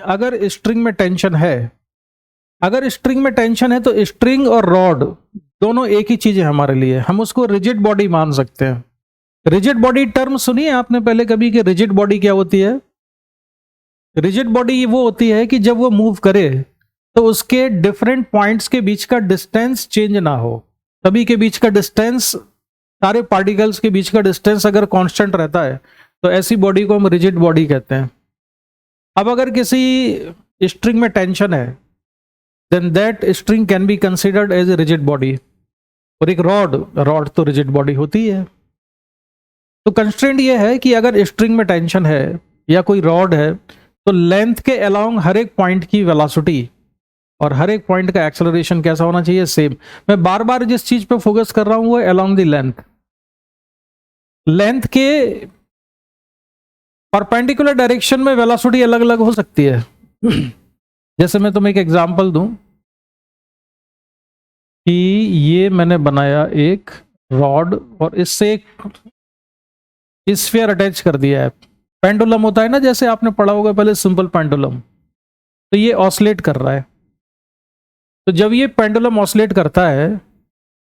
अगर स्ट्रिंग में टेंशन है, अगर स्ट्रिंग में टेंशन है तो स्ट्रिंग और रॉड दोनों एक ही चीज है हमारे लिए, हम उसको रिजिड बॉडी मान सकते हैं। रिजिड बॉडी टर्म सुनी है आपने पहले कभी कि रिजिड बॉडी क्या होती है? रिजिड बॉडी वो होती है कि जब वो मूव करे तो उसके डिफरेंट पॉइंट्स के बीच का डिस्टेंस चेंज ना हो, सभी के बीच का डिस्टेंस, सारे पार्टिकल्स के बीच का डिस्टेंस अगर कांस्टेंट रहता है तो ऐसी बॉडी को हम रिजिड बॉडी कहते हैं। अब अगर किसी स्ट्रिंग में टेंशन है then that string can be considered as a rigid body. और एक रॉड तो रिजिड बॉडी होती है। तो कंस्ट्रेंट ये है कि अगर स्ट्रिंग में टेंशन है या कोई रॉड है तो लेंथ के अलोंग हर एक पॉइंट की वेलोसिटी और हर एक पॉइंट का एक्सेलरेशन कैसा होना चाहिए? सेम। मैं बार बार जिस चीज पे फोकस कर रहा हूं वो अलोंग द लेंथ। लेंथ के परपेंडिकुलर डायरेक्शन में वेलोसिटी अलग अलग हो सकती है। जैसे मैं तुम्हें एक एग्जांपल दूं कि ये मैंने बनाया एक रॉड और इससे एक स्फीयर अटैच कर दिया है। पेंडुलम होता है ना, जैसे आपने पढ़ा होगा पहले सिंपल पेंडुलम। तो ये ऑसिलेट कर रहा है। तो जब ये पेंडुलम ऑसिलेट करता है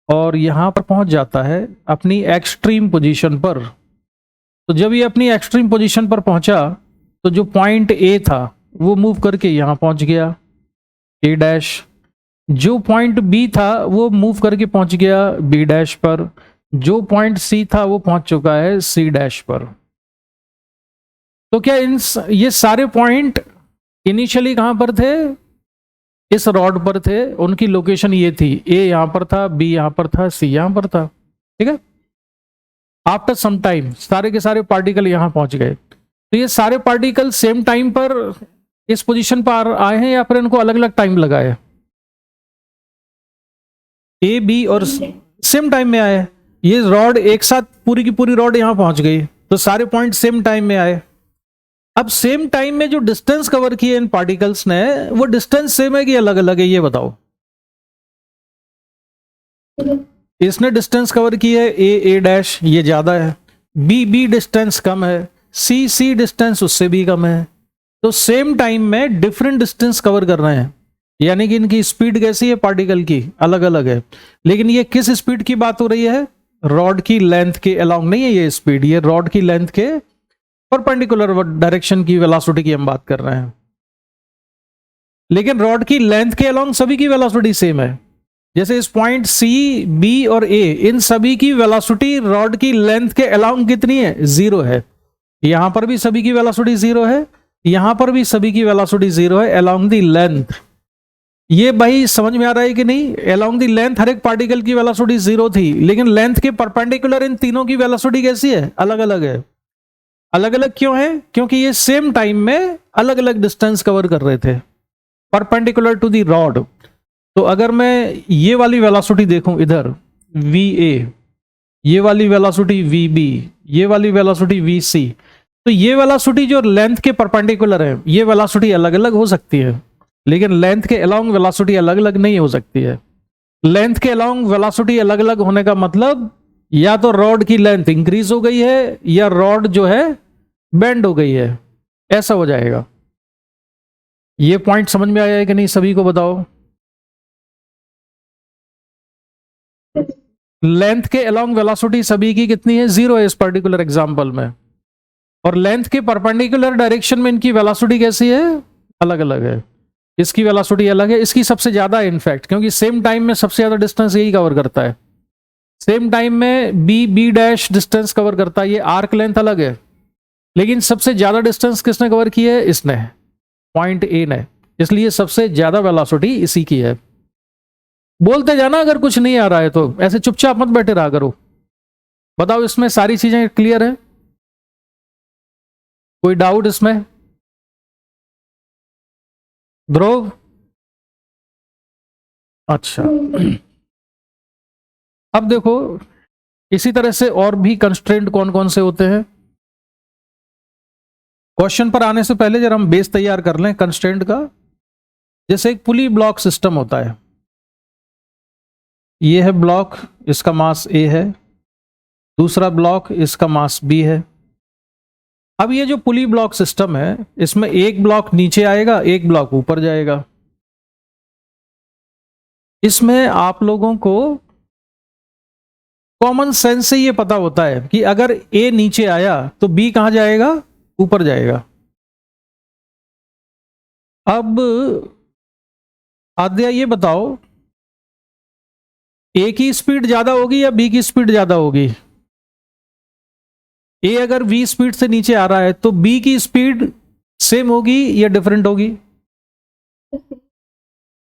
और यहां पर पहुंच जाता है अपनी एक्सट्रीम पोजीशन पर, तो जब ये अपनी एक्सट्रीम पोजीशन पर पहुंचा तो जो पॉइंट ए था वो मूव करके यहां पहुंच गया ए डैश, जो पॉइंट बी था वो मूव करके पहुंच गया बी डैश पर, जो पॉइंट सी था वो पहुंच चुका है सी डैश पर। तो क्या ये सारे पॉइंट इनिशियली कहां पर थे? इस रॉड पर थे, उनकी लोकेशन ये थी, ए यहां पर था, बी यहां पर था, सी यहां पर था। ठीक है। आफ्टर सम टाइम सारे के सारे पार्टिकल यहां पहुंच गए। तो ये सारे पार्टिकल सेम टाइम पर इस पोजीशन पर आए हैं या फिर इनको अलग अलग टाइम लगा है? ए बी और सेम टाइम में आए। ये रॉड एक साथ पूरी की पूरी रॉड यहां पहुंच गई तो सारे पॉइंट सेम टाइम में आए। अब सेम टाइम में जो डिस्टेंस कवर किए इन पार्टिकल्स ने वो डिस्टेंस सेम है कि अलग अलग है? ये बताओ। इसने डिस्टेंस कवर की है ए डैश, ये ज्यादा है, बी डिस्टेंस कम है, सी डिस्टेंस उससे भी कम है। तो सेम टाइम में डिफरेंट डिस्टेंस कवर कर रहे हैं, यानी कि इनकी स्पीड कैसी है? पार्टिकल की अलग अलग है। लेकिन ये किस स्पीड की बात हो रही है? रॉड की लेंथ के अलोंग नहीं है ये स्पीड, ये रॉड की लेंथ के परपेंडिकुलर डायरेक्शन की वेलोसिटी की हम बात कर रहे हैं। लेकिन रॉड की लेंथ के अलोंग सभी की वेलोसिटी सेम है। जैसे इस पॉइंट सी, बी और ए, इन सभी की वेलोसिटी रॉड की लेंथ के अलोंग कितनी है? 0 है। यहां पर भी सभी की वेलोसिटी 0 है, यहां पर भी सभी की वेलोसिटी 0 है अलोंग द लेंथ। ये भाई समझ में आ रहा है कि नहीं? अलोंग द लेंथ हर एक पार्टिकल की वेलोसिटी 0 थी, लेकिन लेंथ के परपेंडिकुलर इन तीनों की वेलोसिटी कैसी है? अलग अलग है। अलग अलग क्यों है? क्योंकि ये सेम टाइम में अलग अलग डिस्टेंस कवर कर रहे थे परपेंडिकुलर टू द रॉड। तो अगर मैं ये वाली वेलोसिटी देखूं इधर VA, ये वाली वेलोसिटी VB, ये वाली वेलोसिटी VC, तो ये वेलोसिटी जो लेंथ के परपेंडिकुलर है ये वेलोसिटी अलग अलग हो सकती है, लेकिन लेंथ के अलोंग वेलोसिटी अलग अलग नहीं हो सकती है। लेंथ के अलोंग वेलोसिटी अलग अलग होने का मतलब या तो रॉड की लेंथ इंक्रीज हो गई है या रॉड जो है बेंड हो गई है, ऐसा हो जाएगा। ये पॉइंट समझ में आया है कि नहीं? सभी को बताओ। लेंथ के अलोंग वेलोसिटी सभी की कितनी है? 0 है इस पर्टिकुलर एग्जांपल में। और लेंथ के परपेंडिकुलर डायरेक्शन में इनकी वेलोसिटी कैसी है? अलग अलग है। इसकी वेलोसिटी अलग है, इसकी सबसे ज्यादा है इनफैक्ट, क्योंकि सेम टाइम में सबसे ज्यादा डिस्टेंस यही कवर करता है। सेम टाइम में बी डैश डिस्टेंस कवर करता है, ये आर्क लेंथ अलग है, लेकिन सबसे ज्यादा डिस्टेंस किसने कवर की है? इसने, पॉइंट ए ने, इसलिए सबसे ज्यादा वेलोसिटी इसी की है। बोलते जाना अगर कुछ नहीं आ रहा है तो, ऐसे चुपचाप मत बैठे रहा करो। बताओ इसमें सारी चीजें क्लियर है? कोई डाउट इसमें? ध्रुव? अच्छा। अब देखो इसी तरह से और भी कंस्ट्रेंट कौन कौन से होते हैं। क्वेश्चन पर आने से पहले जरा हम बेस तैयार कर लें कंस्ट्रेंट का। जैसे एक पुली ब्लॉक सिस्टम होता है, ये है ब्लॉक, इसका मास A है, दूसरा ब्लॉक इसका मास B है। अब ये जो पुली ब्लॉक सिस्टम है, इसमें एक ब्लॉक नीचे आएगा, एक ब्लॉक ऊपर जाएगा। इसमें आप लोगों को कॉमन सेंस से ये पता होता है कि अगर ए नीचे आया तो बी कहां जाएगा, ऊपर जाएगा। अब आद्या ये बताओ, ए की स्पीड ज्यादा होगी या बी की स्पीड ज्यादा होगी? ए अगर v स्पीड से नीचे आ रहा है तो बी की स्पीड सेम होगी या डिफरेंट होगी?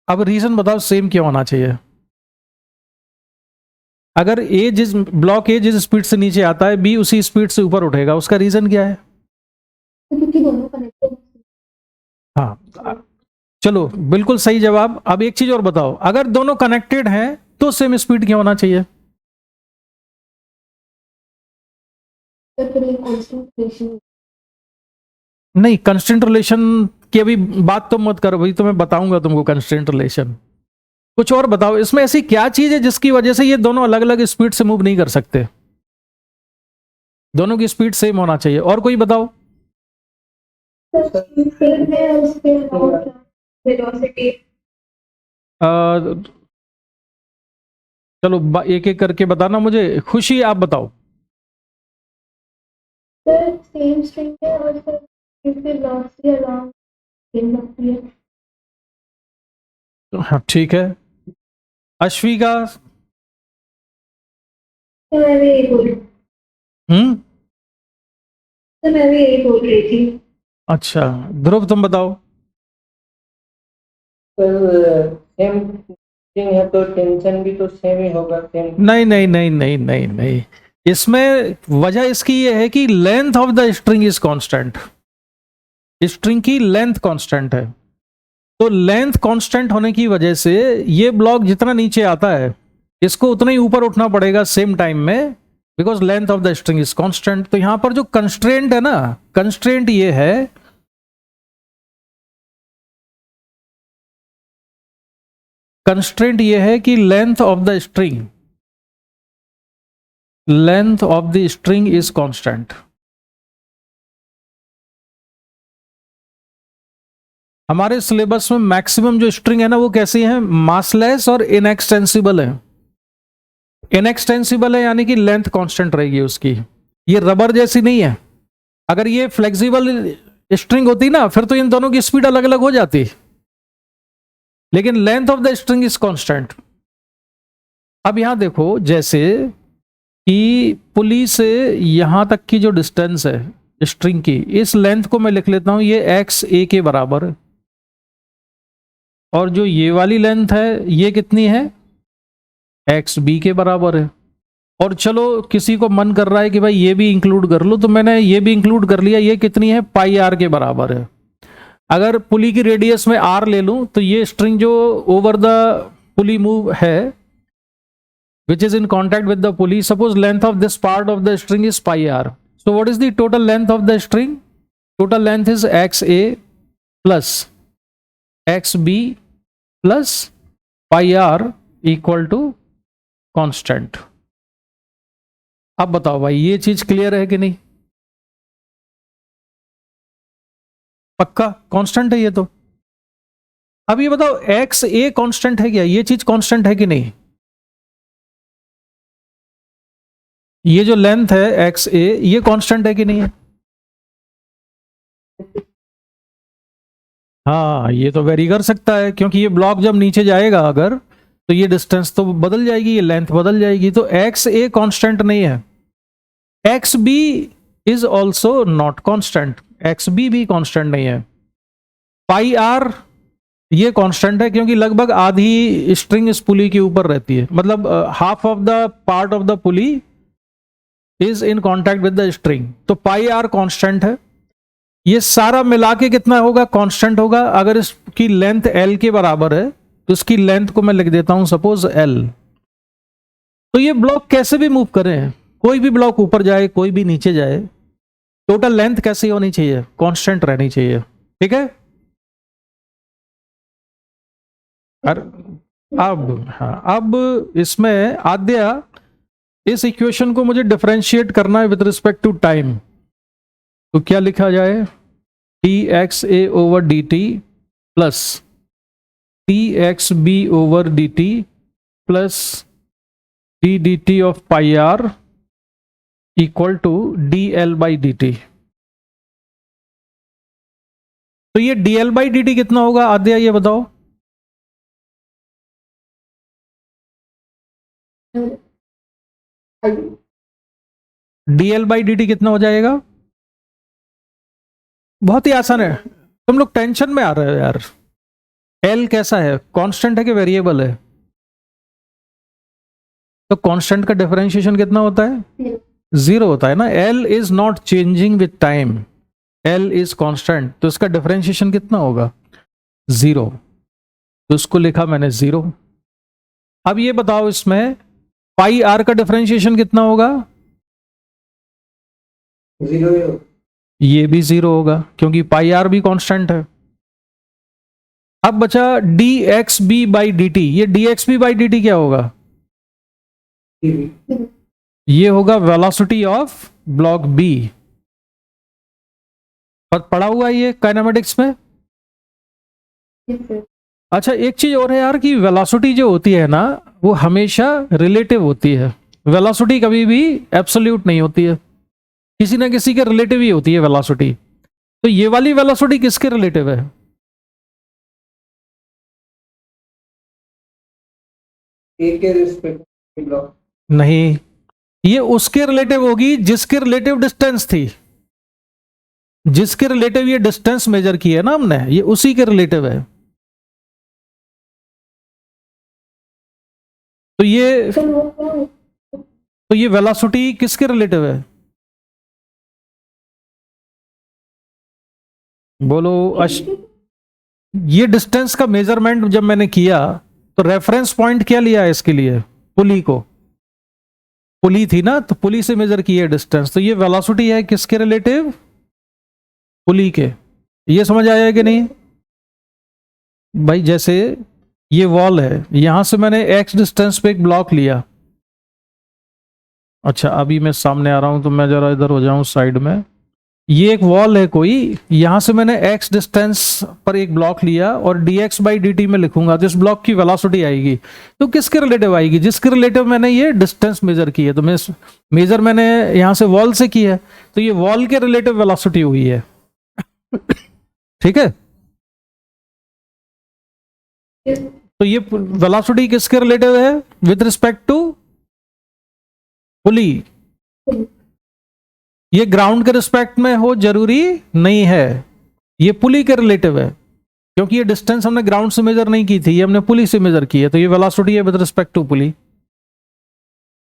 अब रीजन बताओ सेम क्यों होना चाहिए? अगर ब्लॉक ए जिस स्पीड से नीचे आता है, बी उसी स्पीड से ऊपर उठेगा, उसका रीजन क्या है? हाँ, चलो बिल्कुल सही जवाब। अब एक चीज और बताओ, अगर दोनों कनेक्टेड हैं तो सेम स्पीड क्यों होना चाहिए? नहीं, कंस्टेंट रिलेशन की अभी बात तो मत करो भाई, तो मैं बताऊंगा तुमको कंस्टेंट रिलेशन। कुछ और बताओ, इसमें ऐसी क्या चीज है जिसकी वजह से ये दोनों अलग अलग स्पीड से मूव नहीं कर सकते? दोनों की स्पीड सेम होना चाहिए। और कोई बताओ। चलो एक एक करके बताना मुझे। खुशी आप बताओ। सेम स्ट्रिंग है और वेलोसिटी अलोंग सेम लगती है। हाँ ठीक है। अश्विका? तो मैं भी यही बोल रही तो मैं भी यही बोल रही थी। अच्छा, ध्रुव तुम बताओ। सेम स्ट्रिंग है तो टेंशन भी तो सेम ही होगा, सेम। नहीं नहीं नहीं नहीं नहीं नहीं, इसमें वजह इसकी ये है कि length of the string is constant. String की लेंथ कांस्टेंट है, तो लेंथ कांस्टेंट होने की वजह से ये ब्लॉक जितना नीचे आता है इसको उतना ही ऊपर उठना पड़ेगा सेम टाइम में, because length of the string is constant. तो यहां पर जो कंस्ट्रेंट है ना, कंस्ट्रेंट ये है, कंस्ट्रेंट ये है कि length of the string is constant. हमारे सिलेबस में मैक्सिमम जो स्ट्रिंग है ना वो कैसी है, मासलेस और इनएक्सटेंसिबल है। इनएक्सटेंसिबल है यानी कि लेंथ कांस्टेंट रहेगी उसकी, ये रबर जैसी नहीं है। अगर ये फ्लेक्सिबल स्ट्रिंग होती ना फिर तो इन दोनों की स्पीड अलग अलग हो जाती, लेकिन length of the string is constant. अब यहां देखो, जैसे कि पुली से यहां तक की जो डिस्टेंस है स्ट्रिंग की, इस लेंथ को मैं लिख लेता हूं ये एक्स ए के बराबर है, और जो ये वाली लेंथ है ये कितनी है, एक्स बी के बराबर है। और चलो किसी को मन कर रहा है कि भाई ये भी इंक्लूड कर लो, तो मैंने ये भी इंक्लूड कर लिया, ये कितनी है, पाई आर के बराबर है। अगर पुली की रेडियस में आर ले लूं तो ये स्ट्रिंग जो ओवर द पुली मूव है which is in contact with the pulley, suppose length of this part of the string is pi r, so what is the total length of the string? Total length is xa plus xb plus pi r equal to constant। अब बताओ भाई ये चीज clear है कि नहीं? पक्का constant है ये तो। अब ये बताओ एक्स ए कांस्टेंट है क्या, ये चीज कांस्टेंट है कि नहीं? ये जो लेंथ है एक्स ए ये कांस्टेंट है कि नहीं है? हाँ, ये तो वेरी कर सकता है, क्योंकि ये ब्लॉक जब नीचे जाएगा अगर, तो ये डिस्टेंस तो बदल जाएगी, ये लेंथ बदल जाएगी। तो एक्स ए कांस्टेंट नहीं है। X B is also not constant, X B भी कांस्टेंट नहीं है। पाई आर ये कांस्टेंट है, क्योंकि लगभग आधी स्ट्रिंग इस पुली के ऊपर रहती है, मतलब half of the part of the pulley is in contact with the string, तो पाई आर कांस्टेंट है। ये सारा मिला के कितना होगा, कांस्टेंट होगा। अगर इसकी लेंथ एल के बराबर है तो इसकी लेंथ को मैं लिख देता हूं सपोज एल। तो ये ब्लॉक कैसे भी मूव करें, कोई भी ब्लॉक ऊपर जाए कोई भी नीचे जाए, टोटल लेंथ कैसी होनी चाहिए, कांस्टेंट रहनी चाहिए। ठीक है। अब इसमें आद्या इस इक्वेशन को मुझे डिफरेंशिएट करना है विद रिस्पेक्ट टू टाइम। तो क्या लिखा जाए, D X A over D T plus D X B over D T plus D D T of pi R equal to D L by D T. तो ये D L by D T कितना होगा आद्या, ये बताओ। D L by D T कितना हो जाएगा? बहुत ही आसान है, तुम लोग टेंशन में आ रहे हो यार। एल कैसा है, कांस्टेंट है कि वेरिएबल है? तो कांस्टेंट का डिफरेंशिएशन कितना होता है? 0 होता है ना। L is not changing with time, L is constant, तो इसका डिफरेंशिएशन कितना होगा? 0। तो इसको लिखा मैंने 0। अब ये बताओ इसमें पाई आर का डिफरेंशिएशन कितना होगा? 0। ये भी 0 होगा क्योंकि पाई आर भी कांस्टेंट है। अब बचा D X B by D T. ये D X B by D T क्या होगा? ये होगा वेलोसिटी ऑफ ब्लॉक बी। पर पढ़ा हुआ है ये काइनेमेटिक्स में। अच्छा एक चीज और है यार कि वेलोसिटी जो होती है ना वो हमेशा रिलेटिव होती है। वेलोसिटी कभी भी एब्सोल्यूट नहीं होती है, किसी ना किसी के रिलेटिव ही होती है वेलोसिटी। तो ये वाली वेलोसिटी किसके रिलेटिव है? ए के रिस्पेक्ट ब्लॉक नहीं, ये उसके रिलेटिव होगी जिसके रिलेटिव डिस्टेंस थी। जिसके रिलेटिव ये डिस्टेंस मेजर की है ना हमने, ये उसी के रिलेटिव है। तो ये वेलोसिटी किसके रिलेटिव है? बोलो ये डिस्टेंस का मेजरमेंट जब मैंने किया तो रेफरेंस पॉइंट क्या लिया है इसके लिए? पुली को। पुली थी ना, तो पुली से मेजर की है डिस्टेंस। तो ये वेलोसिटी है किसके रिलेटिव? पुली के। ये समझ आया कि नहीं भाई? जैसे ये वॉल है, यहां से मैंने x डिस्टेंस पे एक ब्लॉक लिया। अच्छा अभी मैं सामने आ रहा हूं तो मैं जरा इधर हो जाऊं साइड में। ये एक वॉल है कोई, यहां से मैंने x डिस्टेंस पर एक ब्लॉक लिया और dx बाई डी टी में लिखूंगा तो इस ब्लॉक की वेलोसिटी आएगी। तो किसके रिलेटिव आएगी? जिसके रिलेटिव मैंने ये डिस्टेंस मेजर की है। तो मेजर मैंने यहां से वॉल से की है, तो ये वॉल के रिलेटिव वेलोसिटी हुई है। ठीक है, तो ये वेलोसिटी किसके रिलेटिव है? With respect to pulley. ये ग्राउंड के रिस्पेक्ट में हो जरूरी नहीं है, ये पुली के रिलेटिव है क्योंकि ये डिस्टेंस हमने ग्राउंड से मेजर नहीं की थी, ये हमने पुली से मेजर की है। तो ये वेलोसिटी है with respect to pulley.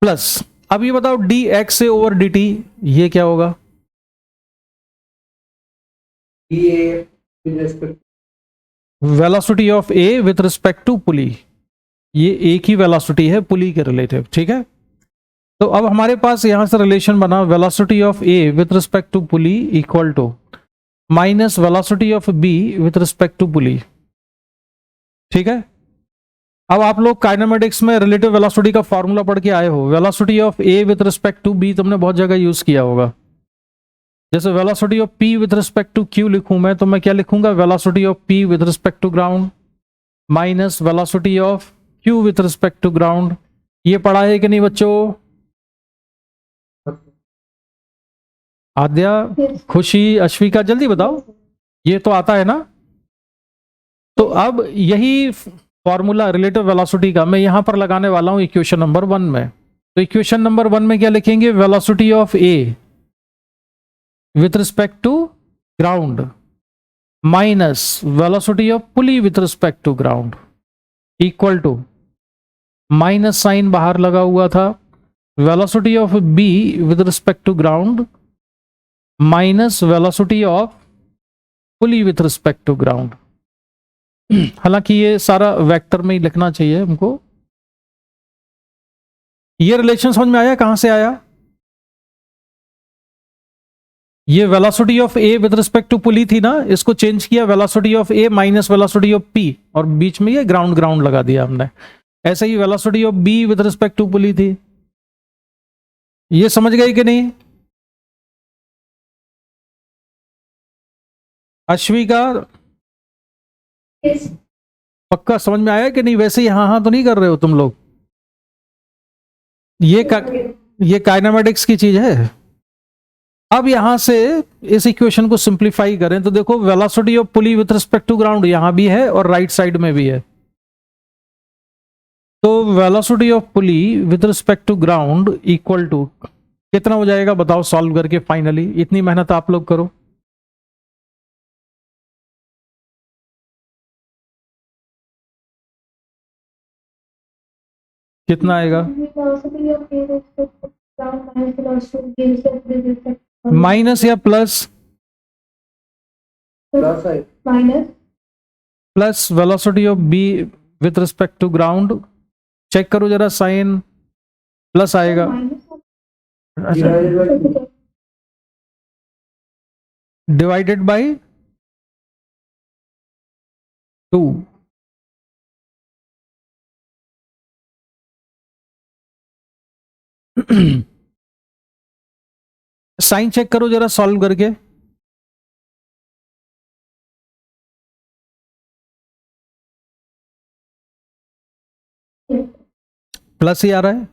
Plus अब ये बताओ D X A over D T ये क्या होगा? Velocity of A with respect to pulley. ये एक ही वेलोसिटी है पुली के रिलेटिव। ठीक है, तो अब हमारे पास यहां से रिलेशन बना velocity of A with respect to pulley equal to minus velocity of B with respect to pulley. ठीक है, अब आप लोग काइनेमेटिक्स में रिलेटिव वेलोसिटी का फॉर्मूला पढ़ के आए हो। Velocity of A with respect to B तुमने बहुत जगह यूज किया होगा। जैसे velocity of P with respect to Q लिखूं मैं, तो मैं क्या लिखूंगा? Velocity of P with respect to ground minus velocity of Q with respect to ground. ये पढ़ा है कि नहीं बच्चों? आद्या, खुशी, अश्विका, जल्दी बताओ, ये तो आता है ना? तो अब यही फॉर्मूला रिलेटिव वेलोसिटी का मैं यहां पर लगाने वाला हूं इक्वेशन नंबर 1 में। तो इक्वेशन नंबर 1 में क्या लिखेंगे? Velocity of A with respect to ground minus velocity of pulley with respect to ground equal to, minus sign बाहर लगा हुआ था, velocity of B with respect to ground minus velocity of pulley with respect to ground. हालांकि ये सारा vector में ही लिखना चाहिए हमको। ये रिलेशन समझ में आया? कहां से आया? ये velocity of A with respect to pulley थी ना, इसको चेंज किया velocity of A minus velocity of P और बीच में ये ग्राउंड ग्राउंड लगा दिया हमने। ऐसे ही velocity of B with respect to pulley थी। ये समझ गए कि नहीं? अश्वी का Yes. पक्का समझ में आया कि नहीं? वैसे ही हाँ हाँ तो नहीं कर रहे हो तुम लोग? ये काइनेमेटिक्स की चीज है। अब यहां से इस इक्वेशन को सिंप्लीफाई करें तो देखो velocity of pulley with respect to ground यहां भी है और राइट साइड में भी है। तो velocity of pulley with respect to ground equal to कितना हो जाएगा बताओ सॉल्व करके फाइनली। इतनी मेहनत आप लोग करो। कितना आएगा? Velocity of A with respect to ground minus velocity of B with respect to minus या प्लस? प्लस है। minus plus velocity of B with respect to ground. Check करो जरा साइन। प्लस आएगा। minus अच्छा, divided by divided by 2। Sign check करो जरा solve करके। Plus ही आ रहा है।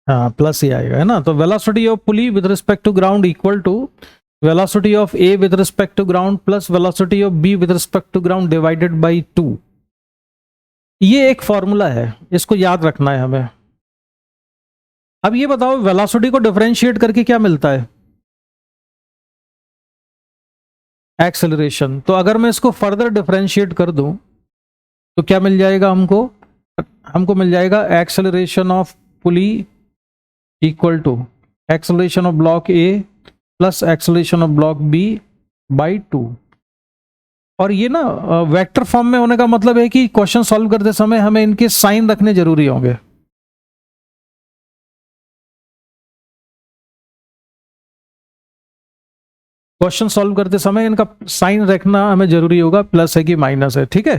हाँ प्लस ही आएगा है ना। तो velocity of pulley with respect to ground equal to velocity of A with respect to ground plus velocity of B with respect to ground divided by 2। ये एक फॉर्मूला है, इसको याद रखना है हमें। अब ये बताओ वेलोसिटी को डिफरेंशिएट करके क्या मिलता है? एक्सेलरेशन। तो अगर मैं इसको फर्दर डिफरेंशिएट कर दूं तो क्या मिल जाएगा हमको? हमको मिल जाएगा acceleration of pulley equal to acceleration of block A plus acceleration of block B by 2। और ये ना वेक्टर फॉर्म में होने का मतलब है कि क्वेश्चन सॉल्व करते समय हमें इनके साइन रखने जरूरी होंगे। क्वेश्चन सॉल्व करते समय इनका साइन रखना हमें जरूरी होगा, प्लस है कि माइनस है। ठीक है,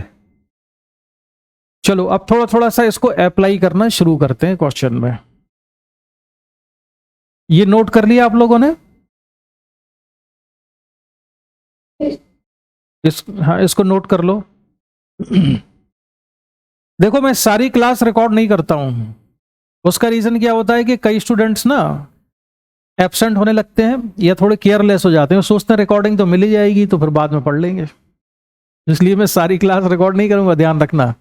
चलो अब थोड़ा थोड़ा सा इसको अप्लाई करना शुरू करते हैं क्वेश्चन में। ये नोट कर लिया आप लोगों ने? हाँ इसको नोट कर लो। देखो मैं सारी क्लास रिकॉर्ड नहीं करता हूं। उसका रीजन क्या होता है कि कई स्टूडेंट्स ना एब्सेंट होने लगते हैं या थोड़े केयरलेस हो जाते हैं, सोचते हैं रिकॉर्डिंग तो मिल ही जाएगी तो फिर बाद में पढ़ लेंगे। इसलिए मैं सारी क्लास रिकॉर्ड नहीं करूंगा, ध्यान रखना।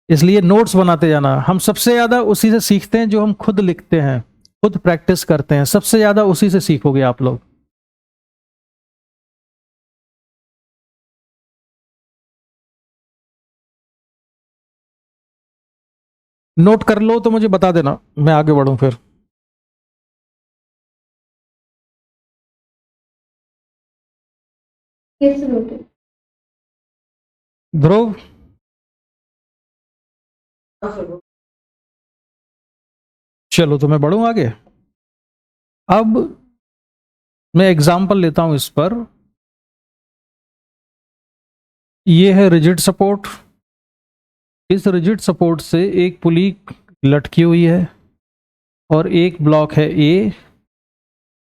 इसलिए नोट्स बनाते जाना। हम सबसे ज्यादा उसी से सीखते हैं जो हम खुद लिखते हैं, खुद प्रैक्टिस करते हैं, सबसे ज्यादा उसी से सीखोगे आप लोग। नोट कर लो तो मुझे बता देना, मैं आगे बढ़ूं फिर। Yes, noted. ध्रुव चलो तो मैं बढ़ूं आगे। अब मैं एग्जांपल लेता हूं इस पर। ये है रिजिड सपोर्ट। इस रिजिड सपोर्ट से एक पुली लटकी हुई है और एक ब्लॉक है ए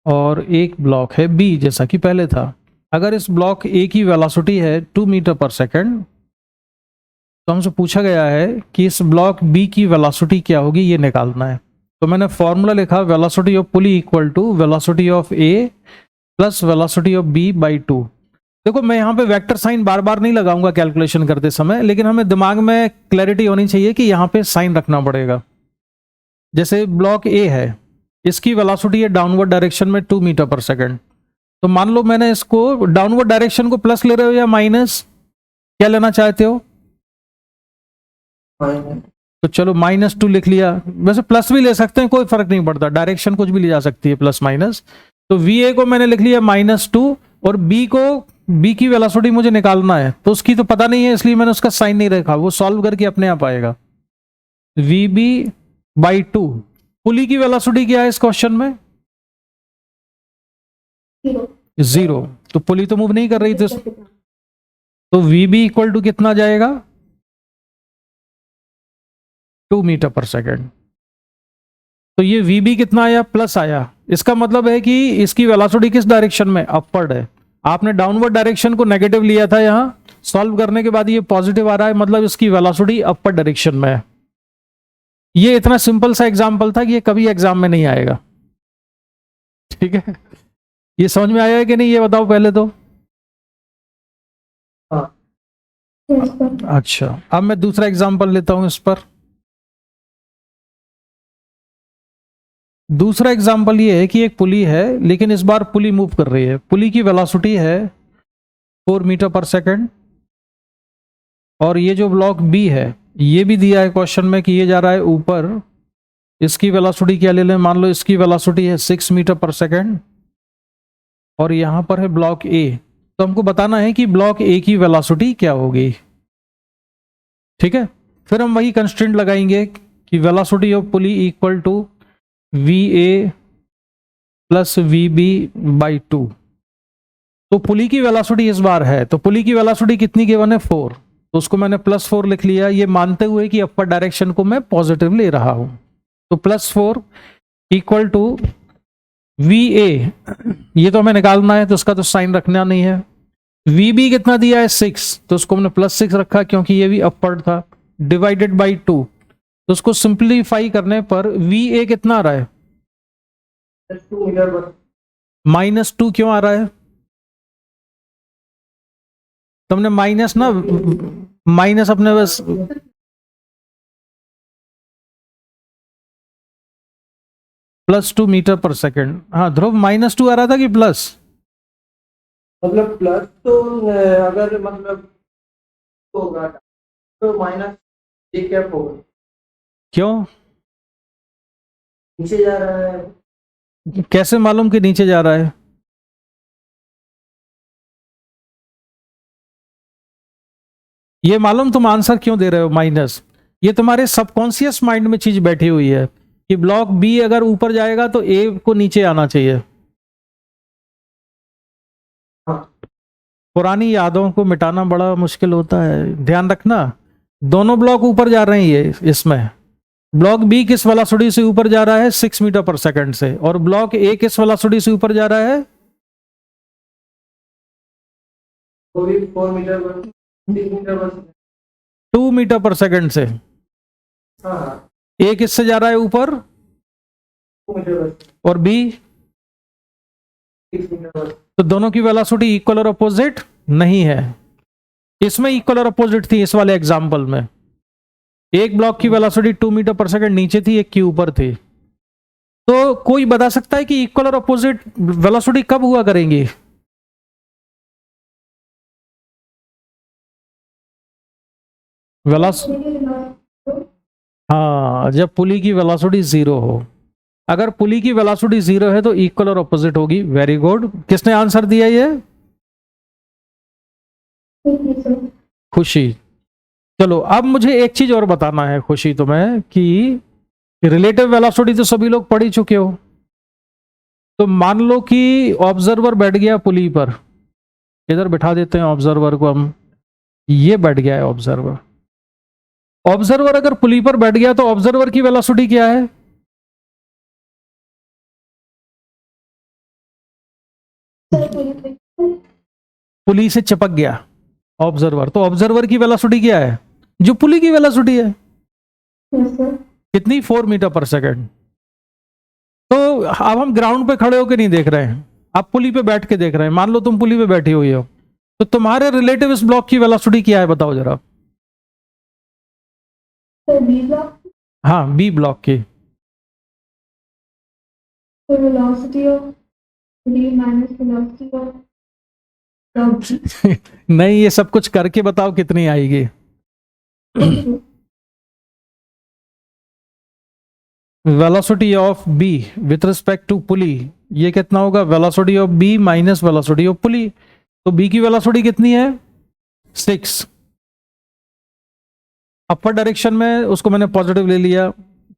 और एक ब्लॉक है बी, जैसा कि पहले था। अगर इस ब्लॉक ए की वेलोसिटी है 2 मीटर पर सेकंड, तो हमसे पूछा गया है कि इस ब्लॉक बी की वेलोसिटी क्या होगी, ये निकालना है। तो मैंने फॉर्मूला लिखा velocity of pulley equal to velocity of A plus velocity of B by 2। देखो मैं यहाँ पे वेक्टर साइन बार बार नहीं लगाऊंगा कैलकुलेशन करते समय, लेकिन हमें दिमाग में क्लैरिटी होनी चाहिए कि यहाँ पे साइन रखना पड़ेगा। जैसे ब्लॉक ए है, इसकी वेलोसिटी है डाउनवर्ड डायरेक्शन में 2 मीटर पर सेकंड। तो मान लो मैंने इसको डाउनवर्ड डायरेक्शन को प्लस ले रहे हो या माइनस, क्या लेना चाहते हो? तो चलो -2 लिख लिया। वैसे प्लस भी ले सकते हैं, कोई फर्क नहीं पड़ता, डायरेक्शन कुछ भी ली जा सकती है प्लस माइनस। तो VA को मैंने लिख लिया -2 और B की वेलोसिटी मुझे निकालना है, तो उसकी तो पता नहीं है इसलिए मैंने उसका साइन नहीं रखा, वो सॉल्व करके अपने आप आएगा। VB by 2। पुली की वेलोसिटी क्या है इस क्वेश्चन में? 0। तो पुली तो मूव नहीं कर रही थी, तो VB इक्वल टू कितना जाएगा? 2 मीटर पर सेकंड। तो ये VB कितना आया? प्लस आया, इसका मतलब है कि इसकी वेलोसिटी किस डायरेक्शन में, अपवर्ड है। आपने डाउनवर्ड डायरेक्शन को नेगेटिव लिया था, यहां सॉल्व करने के बाद ये पॉजिटिव आ रहा है, मतलब इसकी वेलोसिटी अपवर्ड डायरेक्शन में है। ये इतना सिंपल सा एग्जांपल था कि ये कभी एग्जाम में नहीं आएगा। ठीक है, ये समझ में आया है कि नहीं, ये बताओ पहले तो। हाँ। Yes, sir. अच्छा, अब मैं दूसरा एग्जांपल लेता हूं इस पर। दूसरा एग्जांपल ये है कि एक पुली है, लेकिन इस बार पुली मूव कर रही है। पुली की वेलोसिटी है 4 मीटर पर सेकंड, और ये जो ब्लॉक बी है, ये भी दिया है क्वेश्चन में कि ये जा रहा है ऊपर। इसकी वेलोसिटी क्या ले लें, मान लो इसकी वेलोसिटी है 6 मीटर पर सेकंड, और यहां पर है ब्लॉक ए। तो हमको बताना है कि ब्लॉक ए की वेलोसिटी क्या होगी। ठीक है, फिर हम वही कंस्ट्रेंट लगाएंगे कि velocity of pulley equal to V A plus V B by 2। तो पुली की वेलोसिटी इस बार है, तो पुली की वेलोसिटी कितनी गिवन है, 4, तो उसको मैंने +4 लिख लिया, ये मानते हुए कि अपर डायरेक्शन को मैं पॉजिटिव ले रहा हूं। तो +4 इक्वल टू वी ए, ये तो हमें निकालना है, तो उसका तो साइन रखना नहीं है। वी बी कितना दिया है 6, तो उसको हमने +6 रखा क्योंकि ये भी अपवर्ड था, डिवाइडेड बाई 2। तो उसको सिंप्लीफाई करने पर वी ए कितना आ रहा है, 2 मीटर पर -2 क्यों आ रहा है, तुमने माइनस ना, माइनस अपने बस +2 मीटर पर सेकंड। हाँ ध्रुव, -2 आ रहा था कि प्लस, मतलब प्लस तो अगर मतलब होगा तो माइनस ये क्या होगा, क्यों, नीचे जा रहा है। कैसे मालूम कि नीचे जा रहा है, ये मालूम तुम आंसर क्यों दे रहे हो माइनस, ये तुम्हारे सबकॉन्शियस माइंड में चीज बैठी हुई है कि ब्लॉक बी अगर ऊपर जाएगा तो ए को नीचे आना चाहिए। हाँ। पुरानी यादों को मिटाना बड़ा मुश्किल होता है, ध्यान रखना। दोनों ब्लॉक ऊपर जा रहे हैं, ये इसमें ब्लॉक बी किस वेलोसिटी से ऊपर जा रहा है, 6 मीटर पर सेकंड से, और ब्लॉक ए किस वेलोसिटी से ऊपर जा रहा है, वो भी 4 मीटर पर 3 मीटर पर 2 मीटर पर सेकंड से। हाँ ए किससे जा रहा है ऊपर, 2 मीटर पर और बी, 6 मीटर पर। तो दोनों की वेलोसिटी इक्वल और अपोजिट नहीं है। इसमें इक्वल और अपोजिट थी, इस वाले एग्जांपल में एक ब्लॉक की वेलोसिटी 2 मीटर पर सेकंड नीचे थी, एक की ऊपर थी। तो कोई बता सकता है कि इक्वल और अपोजिट वेलोसिटी कब हुआ करेंगी, हाँ, जब पुली की वेलोसिटी 0 हो। अगर पुली की वेलोसिटी 0 है तो इक्वल और अपोजिट होगी। वेरी गुड, किसने आंसर दिया ये, खुशी। चलो अब मुझे एक चीज और बताना है खुशी तुम्हें, कि रिलेटिव वेलोसिटी तो सभी लोग पढ़ ही चुके हो। तो मान लो कि ऑब्जर्वर बैठ गया पुली पर, इधर बिठा देते हैं ऑब्जर्वर को हम, ये बैठ गया है ऑब्जर्वर। ऑब्जर्वर अगर पुली पर बैठ गया तो ऑब्जर्वर की वेलोसिटी क्या है, पुली से चिपक गया ऑब्जर्वर, तो ऑब्जर्वर की वेलोसिटी क्या है, जो पुली की वेलोसिटी है, कितनी, 4 मीटर पर सेकंड। तो अब हम ग्राउंड पे खड़े होकर नहीं देख रहे हैं, आप पुली पे बैठ के देख रहे हैं। मान लो तुम पुली पे बैठी हुई हो, तो तुम्हारे रिलेटिव इस ब्लॉक की वेलोसिटी क्या है, बताओ जरा। बी ब्लॉक, हाँ, बी ब्लॉक की velocity of B minus velocity of नहीं, ये सब कुछ करके बताओ कितनी आएगी। Velocity of B with respect to pulley, ये कितना होगा, velocity of B minus velocity of pulley. तो बी की वेलोसिटी कितनी है, 6, अपर डायरेक्शन में, उसको मैंने पॉजिटिव ले लिया।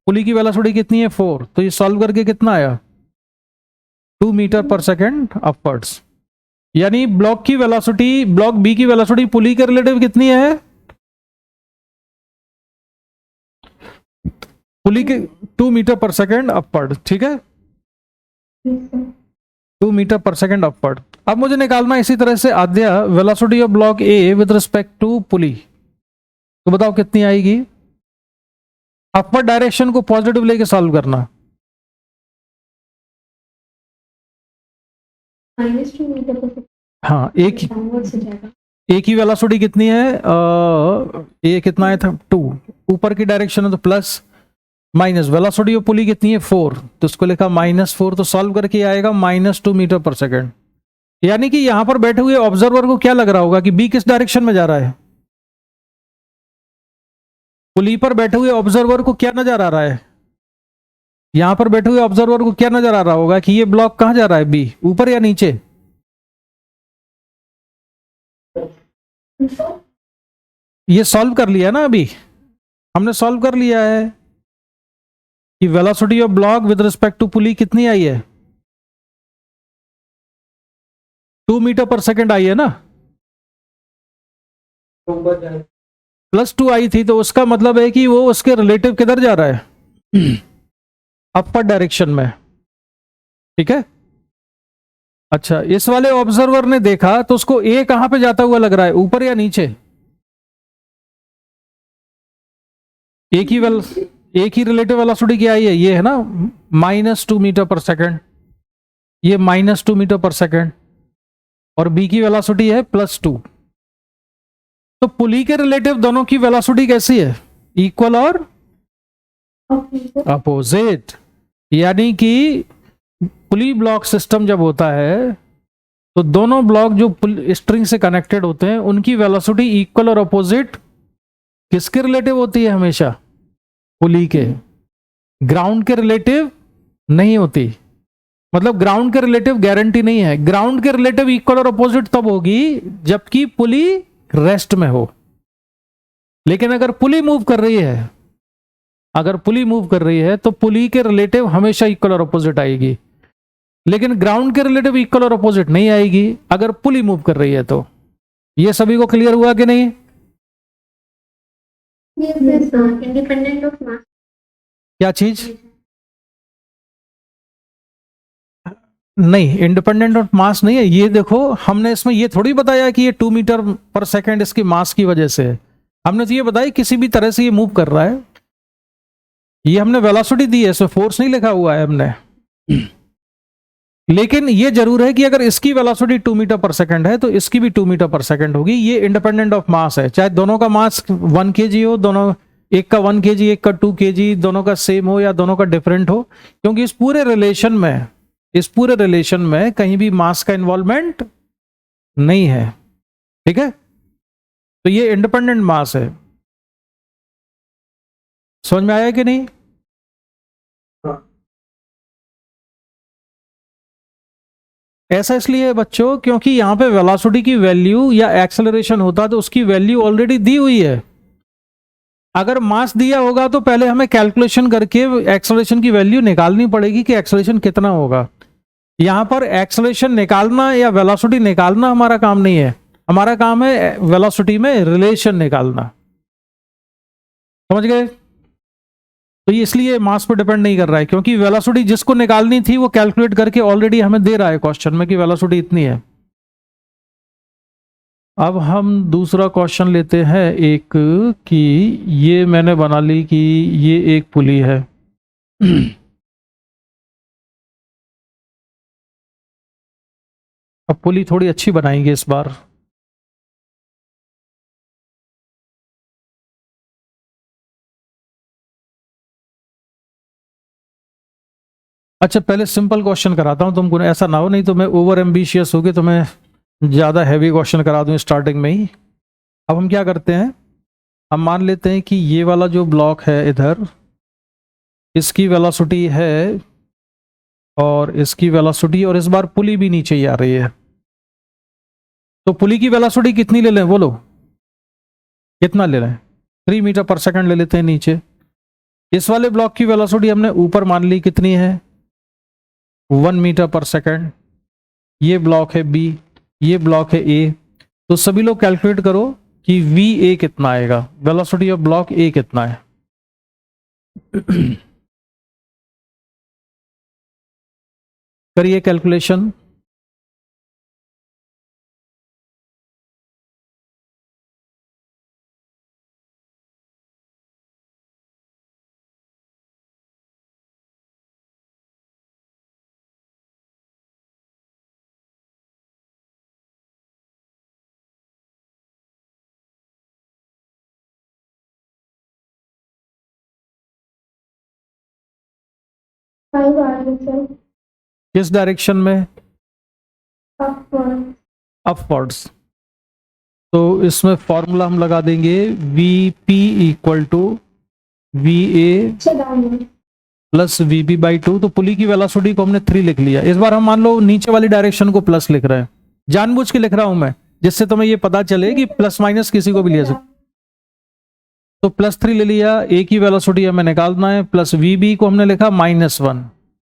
पुली की वेलोसिटी कितनी है, 4, तो ये सॉल्व करके कितना आया, 2 मीटर पर सेकंड अपवर्ड्स। यानी ब्लॉक की वेलोसिटी, ब्लॉक बी की वेलोसिटी पुली के रिलेटिव कितनी है, पुली के 2 मीटर पर सेकंड अपवर्ड। ठीक है, Yes, sir. 2 metre per second upward. अब मुझे निकालना है इसी तरह से Aadya velocity of block A with respect to pulley, तो बताओ कितनी आएगी। अपवर्ड डायरेक्शन को पॉजिटिव लेके सॉल्व करना। -2 मीटर पर सेकंड हाँ, एक डाउनवर्ड से जाएगा। की वेलोसिटी कितनी है, ये कितना है था 2, ऊपर की डायरेक्शन है तो प्लस, माइनस वेलोसिटी ऑफ पुली कितनी है 4, तो इसको लिखा -4, तो सॉल्व करके आएगा -2 मीटर पर सेकेंड। यानी कि यहां पर बैठे हुए ऑब्जर्वर को क्या लग रहा होगा कि बी किस डायरेक्शन में जा रहा है। पुली पर बैठे हुए ऑब्जर्वर को क्या नजर आ रहा है, यहां पर बैठे हुए ऑब्जर्वर को क्या नजर आ रहा होगा कि ये ब्लॉक कहां जा रहा है, बी ऊपर या नीचे। ये सॉल्व कर लिया ना, अभी हमने सॉल्व कर लिया है कि velocity of block with respect to pulley कितनी आई है, 2 मीटर पर सेकेंड आई है ना, +2 आई थी, तो उसका मतलब है कि वो उसके रिलेटिव किधर जा रहा है, अपर डायरेक्शन में। ठीक है, अच्छा इस वाले ऑब्जर्वर ने देखा तो उसको ए कहां पे जाता हुआ लग रहा है, ऊपर या नीचे। एक ही रिलेटिव वेलोसिटी क्या आई है, ये है ना -2 मीटर पर सेकेंड, ये -2 मीटर पर सेकेंड, और बी की वेलोसिटी है +2। तो पुली के रिलेटिव दोनों की वेलोसिटी कैसी है, इक्वल और अपोजिट। यानी कि पुली ब्लॉक सिस्टम जब होता है तो दोनों ब्लॉक जो स्ट्रिंग से कनेक्टेड होते हैं उनकी वेलोसिटी इक्वल और अपोजिट किसके रिलेटिव होती है, हमेशा पुली के, ग्राउंड के रिलेटिव नहीं होती। मतलब ग्राउंड के रिलेटिव गारंटी नहीं है, ग्राउंड के रिलेटिव इक्वल और अपोजिट तब होगी जबकि पुली रेस्ट में हो। लेकिन अगर पुली मूव कर रही है, तो पुली के रिलेटिव हमेशा इक्वल और अपोजिट आएगी, लेकिन ग्राउंड के रिलेटिव इक्वल और अपोजिट नहीं आएगी अगर पुली मूव कर रही है। तो ये सभी को क्लियर हुआ कि नहीं। Independent of mass. क्या चीज, नहीं इंडिपेंडेंट ऑफ मास नहीं है। ये देखो हमने इसमें ये थोड़ी बताया कि ये 2 मीटर पर सेकेंड इसकी मास की वजह से है, हमने तो ये बताया किसी भी तरह से ये मूव कर रहा है, ये हमने वेलोसिटी दी है, इसमें फोर्स नहीं लिखा हुआ है हमने। लेकिन ये जरूर है कि अगर इसकी वेलोसिटी 2 मीटर पर सेकेंड है तो इसकी भी 2 मीटर पर सेकेंड होगी। ये इंडिपेंडेंट ऑफ मास है, चाहे दोनों का मास 1 kg हो, दोनों एक का 1 kg एक का 2 kg, दोनों का सेम हो या दोनों का डिफरेंट हो, क्योंकि इस पूरे रिलेशन में कहीं भी मास का इन्वॉल्वमेंट नहीं है। ठीक है, तो ये इंडिपेंडेंट मास है। समझ में आया कि नहीं। ऐसा इसलिए है बच्चों क्योंकि यहां पे वेलोसिटी की वैल्यू या एक्सेलरेशन होता तो उसकी वैल्यू ऑलरेडी दी हुई है। अगर मास दिया होगा तो पहले हमें कैलकुलेशन करके एक्सेलरेशन की वैल्यू निकालनी पड़ेगी कि एक्सेलरेशन कितना होगा। यहां पर एक्सेलरेशन निकालना या वेलोसिटी निकालना हमारा काम नहीं है, हमारा काम है वेलोसिटी में रिलेशन निकालना। समझ गए। तो ये इसलिए मास पर डिपेंड नहीं कर रहा है क्योंकि वेलोसिटी जिसको निकालनी थी वो कैलकुलेट करके ऑलरेडी हमें दे रहा है क्वेश्चन में कि वेलोसिटी इतनी है। अब हम दूसरा क्वेश्चन लेते हैं एक कि ये मैंने बना ली कि ये एक पुली है अब पुली थोड़ी अच्छी बनाएंगे इस बार। अच्छा पहले सिंपल क्वेश्चन कराता हूं तुमको, ऐसा ना हो नहीं तो मैं ओवर एम्बिशियस हो गए तो मैं ज़्यादा हैवी क्वेश्चन करा दूं स्टार्टिंग में ही। अब हम क्या करते हैं, हम मान लेते हैं कि ये वाला जो ब्लॉक है इधर, इसकी वेलोसिटी है और इसकी वेलोसिटी, और इस बार पुली भी नीचे ही आ रही है। तो पुली की वेलोसिटी कितनी ले लें, बोलो कितना ले लें। 3 मीटर पर सेकंड ले लेते हैं नीचे। इस वाले ब्लॉक की वेलोसिटी हमने ऊपर मान ली कितनी है 1 मीटर पर सेकंड। ये ब्लॉक है बी, ये ब्लॉक है ए। तो सभी लोग कैलकुलेट करो कि वी ए कितना आएगा, वेलोसिटी ऑफ ब्लॉक ए कितना है। करिए कैलकुलेशन। फाइव आ रही है सर। किस डायरेक्शन में? अपवर्ड। अपवर्ड्स। तो इसमें फॉर्मूला हम लगा देंगे V P equal to V A downward. Plus V B by two. तो पुली की वेलोसिटी को हमने 3 लिख लिया। इस बार हम मान लो नीचे वाली डायरेक्शन को प्लस लिख रहे हैं, जानबूझ के लिख रहा हूं मैं, जिससे तुम्हें ये पता चले कि प्लस माइनस किसी को भी ले सकते। तो +3 ले लिया, ए की वेलोसिटी हमें निकालना है, प्लस वी बी को हमने लिखा -1,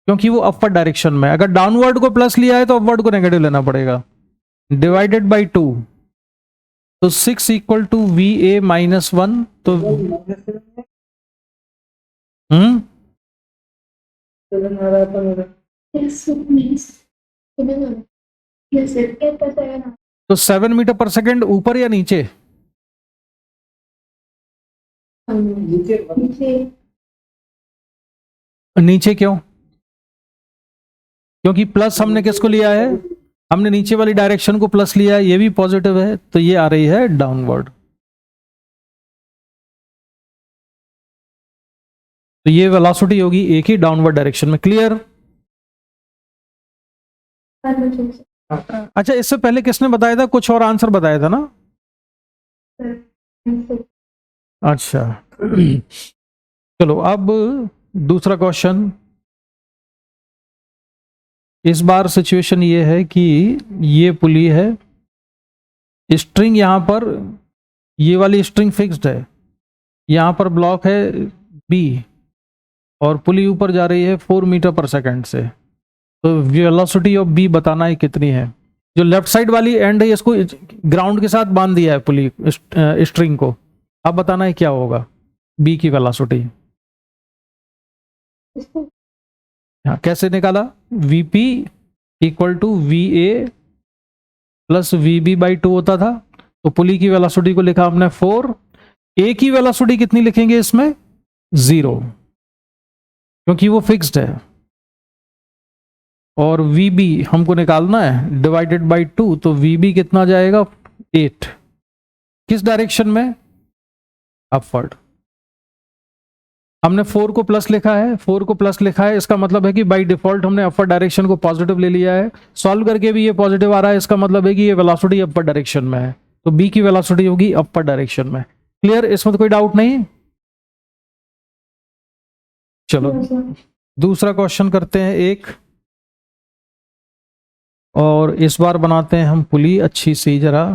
क्योंकि वो अपवर्ड डायरेक्शन में। अगर डाउनवर्ड को प्लस लिया है तो अपवर्ड को नेगेटिव लेना पड़ेगा, डिवाइडेड बाई 2। तो 6 इक्वल टू वी ए -1। तो चलन आ रहा था मेरा। तो 7 मीटर पर सेकेंड ऊपर या नीचे? नीचे क्यों? क्योंकि प्लस हमने किसको लिया है? हमने नीचे वाली डायरेक्शन को प्लस लिया है, ये भी पॉजिटिव है, तो ये आ रही है डाउनवर्ड। तो ये वेलोसिटी होगी ए की डाउनवर्ड डायरेक्शन में। क्लियर? अच्छा, इससे पहले किसने बताया था? कुछ और आंसर बताया था ना? अच्छा चलो अब दूसरा क्वेश्चन। इस बार सिचुएशन ये है कि ये पुली है, स्ट्रिंग यहां पर, ये वाली स्ट्रिंग फिक्स्ड है, यहां पर ब्लॉक है बी, और पुली ऊपर जा रही है 4 मीटर पर सेकेंड से। तो वेलोसिटी ऑफ बी बताना है कितनी है। जो लेफ्ट साइड वाली एंड है इसको ग्राउंड के साथ बांध दिया है पुली स्ट्रिंग को। अब बताना है क्या होगा बी की वेलोसिटी। हाँ, कैसे निकाला? Vp equal to V A plus V B by 2 होता था। तो पुली की वेलोसिटी को लिखा हमने 4। ए की वेलोसिटी कितनी लिखेंगे इसमें? 0, क्योंकि वो फिक्स्ड है। और वी बी हमको निकालना है डिवाइडेड बाई 2। तो वी बी कितना जाएगा? 8। किस डायरेक्शन में? अपवर्ड। हमने 4 को प्लस लिखा है, 4 को प्लस लिखा है, इसका मतलब है कि बाय डिफॉल्ट हमने अपवर्ड डायरेक्शन को पॉजिटिव ले लिया है। सॉल्व करके भी ये पॉजिटिव आ रहा है, इसका मतलब है कि ये वेलोसिटी अपवर्ड डायरेक्शन में है। तो बी की वेलोसिटी होगी अपवर्ड डायरेक्शन में। क्लियर? इसमें तो कोई डाउट नहीं? चलो दूसरा क्वेश्चन करते हैं एक, और इस बार बनाते हैं हम पुली अच्छी सी जरा।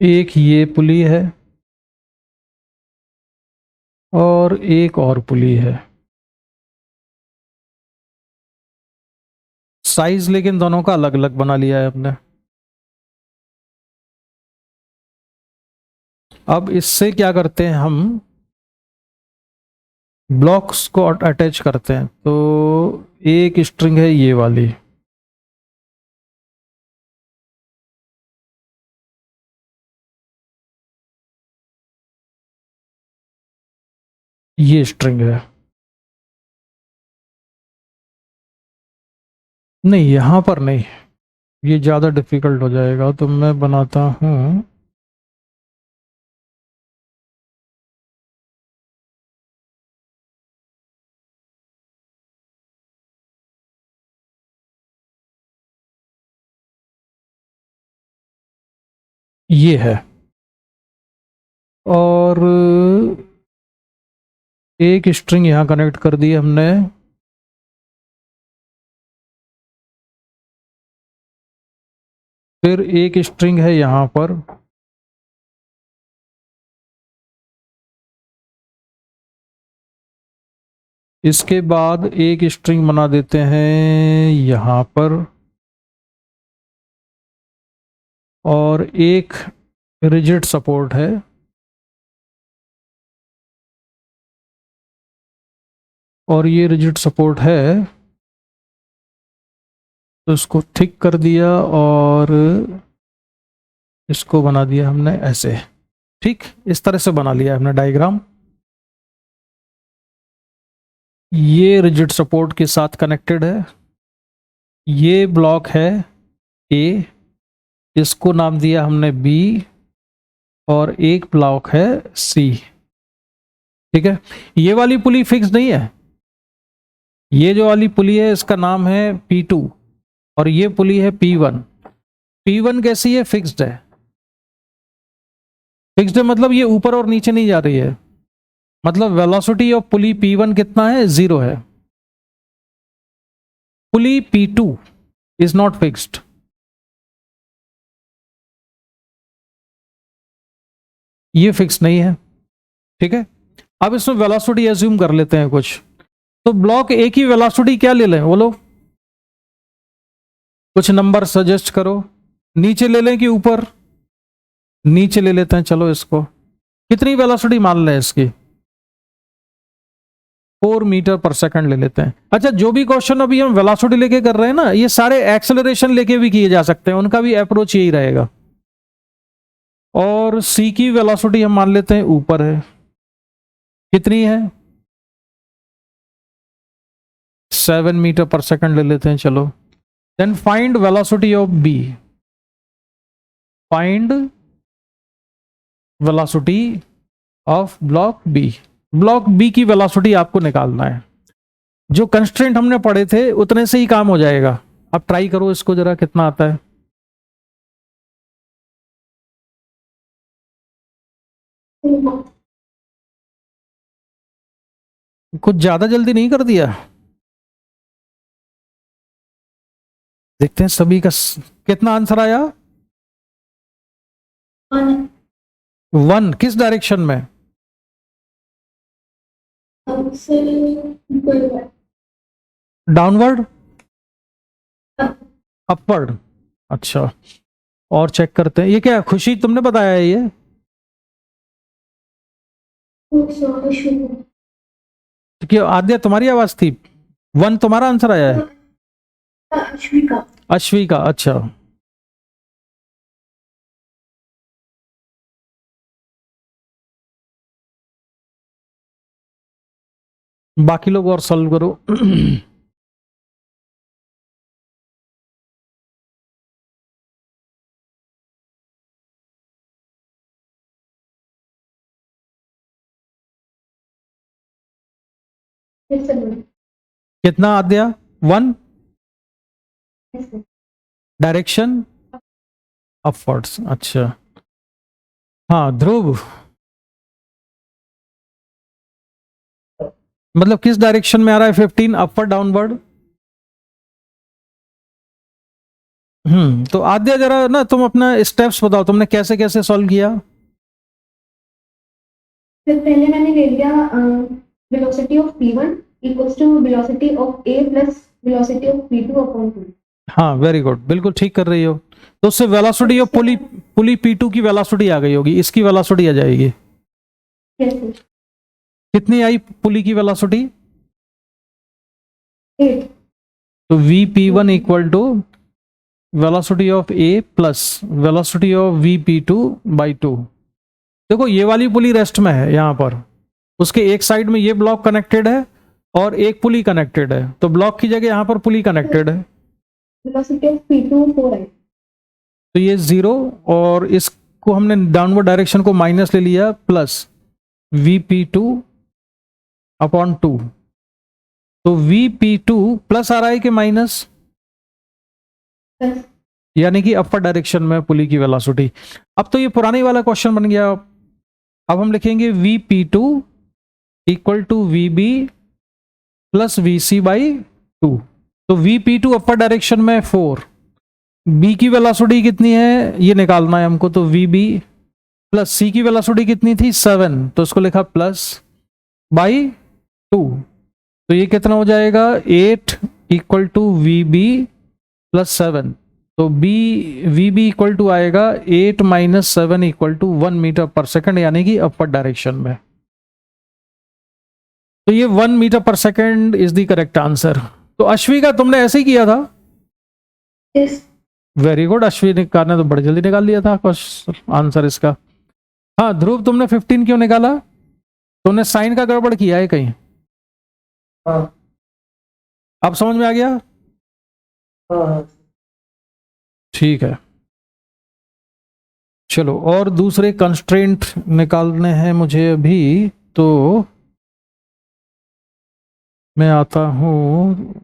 एक ये पुली है और एक और पुली है। साइज लेकिन दोनों का अलग अलग बना लिया है हमने। अब इससे क्या करते हैं हम? ब्लॉक्स को अटैच करते हैं। तो एक स्ट्रिंग है ये वाली, ये स्ट्रिंग है। नहीं, यहां पर नहीं, ये ज़्यादा डिफिकल्ट हो जाएगा, तो मैं बनाता हूं ये है। और एक स्ट्रिंग यहां कनेक्ट कर दी हमने, फिर एक स्ट्रिंग है यहां पर, इसके बाद एक स्ट्रिंग बना देते हैं यहां पर, और एक रिजिड सपोर्ट है, और ये रिजिड सपोर्ट है, तो इसको थिक कर दिया और इसको बना दिया हमने ऐसे। ठीक, इस तरह से बना लिया हमने डायग्राम। ये रिजिड सपोर्ट के साथ कनेक्टेड है, ये ब्लॉक है ए, इसको नाम दिया हमने बी, और एक ब्लॉक है सी। ठीक है, ये वाली पुली फिक्स नहीं है, ये जो वाली पुली है इसका नाम है P2, और ये पुली है P1। P1 कैसी है? फिक्स्ड है। फिक्स्ड है मतलब ये ऊपर और नीचे नहीं जा रही है, मतलब वेलोसिटी ऑफ पुली P1 कितना है? 0 है। पुली P2 इज नॉट फिक्स्ड। ये फिक्स नहीं है। ठीक है, अब इसमें वेलोसिटी एज्यूम कर लेते हैं कुछ। तो ब्लॉक ए की वेलोसिटी क्या ले लें बोलो? कुछ नंबर सजेस्ट करो। नीचे ले लें कि ऊपर? नीचे ले लेते हैं, चलो इसको। कितनी वेलोसिटी मान लें इसकी? 4 मीटर पर सेकंड ले लेते हैं। अच्छा, जो भी क्वेश्चन अभी हम वेलोसिटी लेके कर रहे हैं ना, ये सारे एक्सेलरेशन लेके भी किए जा सकते हैं, उनका भी अप्रोच यही रहेगा। और सी की वेलोसिटी हम मान लेते हैं ऊपर है, कितनी है? 7 मीटर पर सेकंड ले लेते हैं, चलो। Then find velocity of B. Find velocity of block B. Block B की वेलोसिटी आपको निकालना है। जो कंस्ट्रेंट हमने पढ़े थे उतने से ही काम हो जाएगा। अब ट्राई करो इसको जरा, कितना आता है। कुछ ज्यादा जल्दी नहीं कर दिया? देखते हैं सभी का कितना आंसर आया। 1 किस डायरेक्शन में? Downward, upward. अच्छा, और चेक करते हैं। ये क्या खुशी तुमने बताया है? ये क्योंकि आद्या तुम्हारी आवाज थी। 1 तुम्हारा आंसर आया है? अश्विका। अश्विका, अच्छा। बाकी लोग और सॉल्व करो। कितना आद्या? 1 डायरेक्शन अपवर्ड्स। अच्छा, हाँ ध्रुव, मतलब किस डायरेक्शन में आ रहा है 15? Upward, downward? तो आद्या जरा ना तुम अपना स्टेप्स बताओ, तुमने कैसे कैसे सॉल्व किया? फिर पहले मैंने ले लिया velocity of P1 equals to velocity of A plus velocity of P2 upon 2। हाँ, वेरी गुड, बिल्कुल ठीक कर रही हो। तो उससे वेलोसिटी ऑफ पुली P2 की वेलोसिटी आ गई होगी, इसकी वेलोसिटी आ जाएगी। Yes sir. कितनी आई पुली की वेलोसिटी? 8। तो VP1 equal to velocity of A plus velocity of VP2 by 2। देखो ये वाली पुली रेस्ट में है यहाँ पर, उसके एक साइड में ये ब्लॉक कनेक्टेड है और एक पुली कनेक्टेड है, तो ब्लॉक की जगह यहाँ पर पुली कनेक्टेड है। वेलोसिटी ऑफ P2 4 है, तो ये 0, और इसको हमने डाउनवर्ड डायरेक्शन को माइनस ले लिया, प्लस VP2 अपॉन 2। तो VP2 प्लस आ रहा है कि माइनस? प्लस। यानी कि अपर डायरेक्शन में पुली की वेलोसिटी। अब तो ये पुरानी वाला क्वेश्चन बन गया। अब हम लिखेंगे VP2 equal to VB plus VC by 2। तो VP2 अपर डायरेक्शन में 4, B की वेलोसिटी कितनी है ये निकालना है हमको, तो VB प्लस C की वेलोसिटी कितनी थी? 7, तो इसको लिखा प्लस बाई 2। तो ये कितना हो जाएगा 8 equal to V B plus 7, तो वी बी इक्वल टू आएगा 8 minus 7 equal to 1 metre per second, यानी कि अपर डायरेक्शन में। तो ये 1 metre per second is the correct answer. तो अश्वी का तुमने ऐसे ही किया था? Yes. वेरी गुड, अश्विनी का ने तो बड़ी जल्दी निकाल लिया था आंसर इसका। हाँ ध्रुव, तुमने 15 क्यों निकाला? तुमने साइन का गड़बड़ किया है कहीं? हाँ अब समझ में आ गया? हाँ। ठीक है, चलो और दूसरे कंस्ट्रेंट निकालने हैं मुझे अभी, तो मैं आता हूं।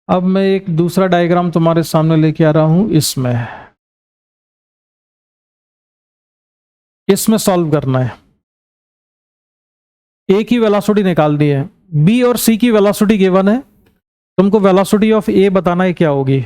अब मैं एक दूसरा डायग्राम तुम्हारे सामने लेके आ रहा हूं। इसमें सॉल्व करना है। ए की वेलोसिटी निकालनी है, बी और सी की वेलोसिटी गिवन है, तुमको वेलोसिटी ऑफ ए बताना है क्या होगी।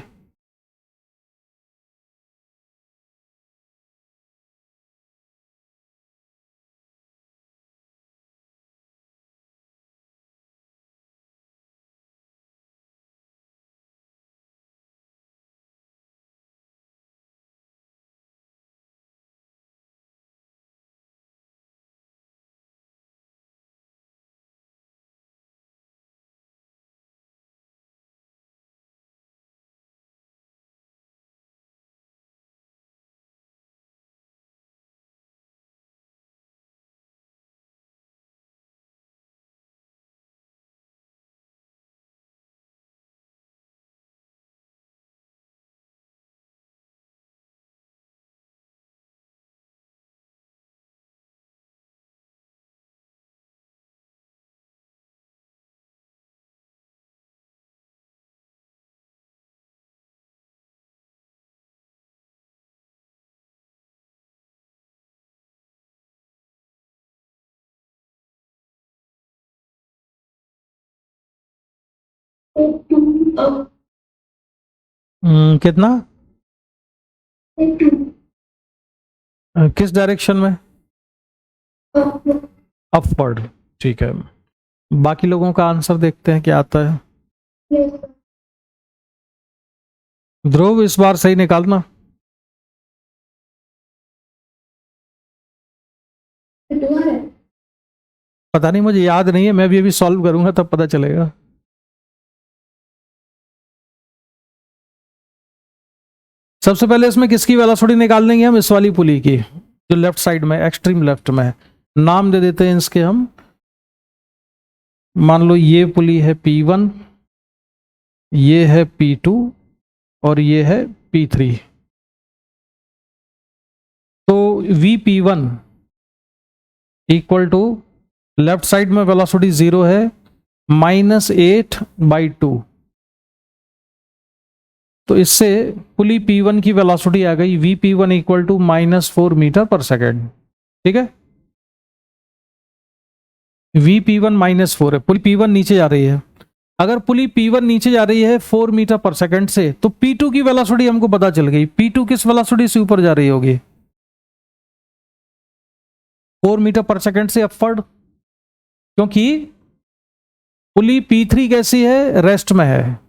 Two up. कितना? Two किस डायरेक्शन में? up. अपवर्ड। ठीक है, बाकी लोगों का आंसर देखते हैं क्या आता है। Yes. ध्रुव इस बार सही निकालना। Two है। पता नहीं, मुझे याद नहीं है, मैं भी अभी सॉल्व करूंगा तब पता चलेगा। सबसे पहले इसमें किसकी वेलोसिटी निकाल लेंगे हम? इस वाली पुली की, जो लेफ्ट साइड में, एक्सट्रीम लेफ्ट में। नाम दे देते हैं इसके हम। मान लो ये पुली है P1, ये है P2 और ये है P3। तो VP1 equal to, left side में वेलोसिटी 0 है, -8/2। तो इससे पुली P1 की वेलोसिटी आ गई VP1 equal to -4 metre per second. ठीक है, VP1 -4 है, पुली P1 नीचे जा रही है। अगर पुली P1 नीचे जा रही है 4 मीटर पर सेकेंड से, तो P2 की वेलोसिटी हमको पता चल गई। P2 किस वेलोसिटी से ऊपर जा रही होगी? 4 मीटर पर सेकेंड से अपवर्ड, क्योंकि पुली P3 कैसी है? रेस्ट में है।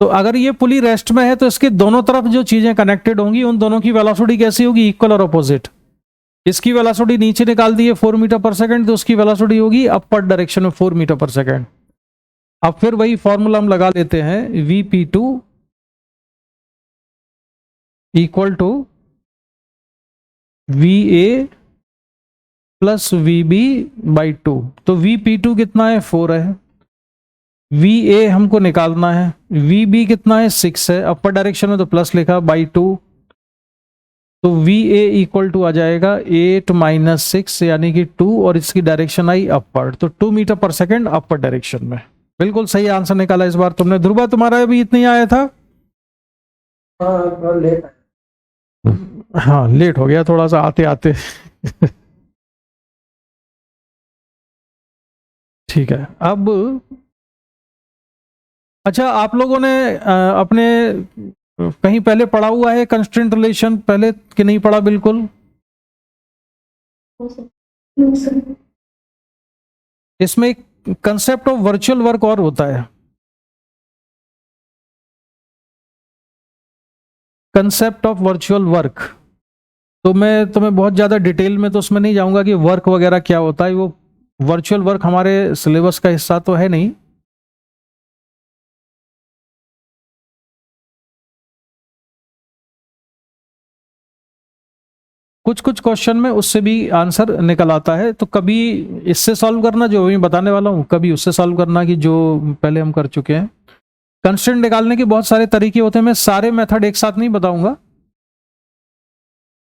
तो अगर ये पुली रेस्ट में है तो इसके दोनों तरफ जो चीजें कनेक्टेड होंगी उन दोनों की वेलोसिटी कैसी होगी? इक्वल और अपोजिट। इसकी वेलोसिटी नीचे निकाल दी है 4 मीटर पर सेकंड, तो उसकी वेलोसिटी होगी अपर डायरेक्शन में 4 मीटर पर सेकंड। अब फिर वही फॉर्मूला हम लगा लेते हैं, VP2 equal to VA plus VB/2। तो VP2 कितना है? 4 है। VA हमको निकालना है, VB कितना है? 6 है। अपर डायरेक्शन में तो प्लस लिखा /2, तो VA इक्वल टू आ जाएगा 8 - 6 यानी कि 2, और इसकी डायरेक्शन आई अपवर्ड, तो 2 मीटर पर सेकंड अपर डायरेक्शन में। बिल्कुल सही आंसर निकाला इस बार तुमने। ध्रुवा, तुम्हारा अभी इतना ही आया था? हाँ लेट। हाँ लेट हो गया थोड़ा सा आते आते। ठीक है, अब अच्छा, आप लोगों ने अपने कहीं पहले पढ़ा हुआ है कंस्ट्रेंट रिलेशन पहले कि नहीं पढ़ा? बिल्कुल। No sir. इसमें एक कंसेप्ट ऑफ वर्चुअल वर्क और होता है, कंसेप्ट ऑफ वर्चुअल वर्क। तो मैं तुम्हें बहुत ज़्यादा डिटेल में तो उसमें नहीं जाऊंगा कि वर्क वगैरह क्या होता है, वो वर्चुअल वर्क हमारे सिलेबस का हिस्सा तो है नहीं। कुछ कुछ क्वेश्चन में उससे भी आंसर निकल आता है, तो कभी इससे सॉल्व करना जो मैं बताने वाला हूँ, कभी उससे सॉल्व करना कि जो पहले हम कर चुके हैं। कंस्ट्रेंट निकालने के बहुत सारे तरीके होते हैं, मैं सारे मेथड एक साथ नहीं बताऊंगा।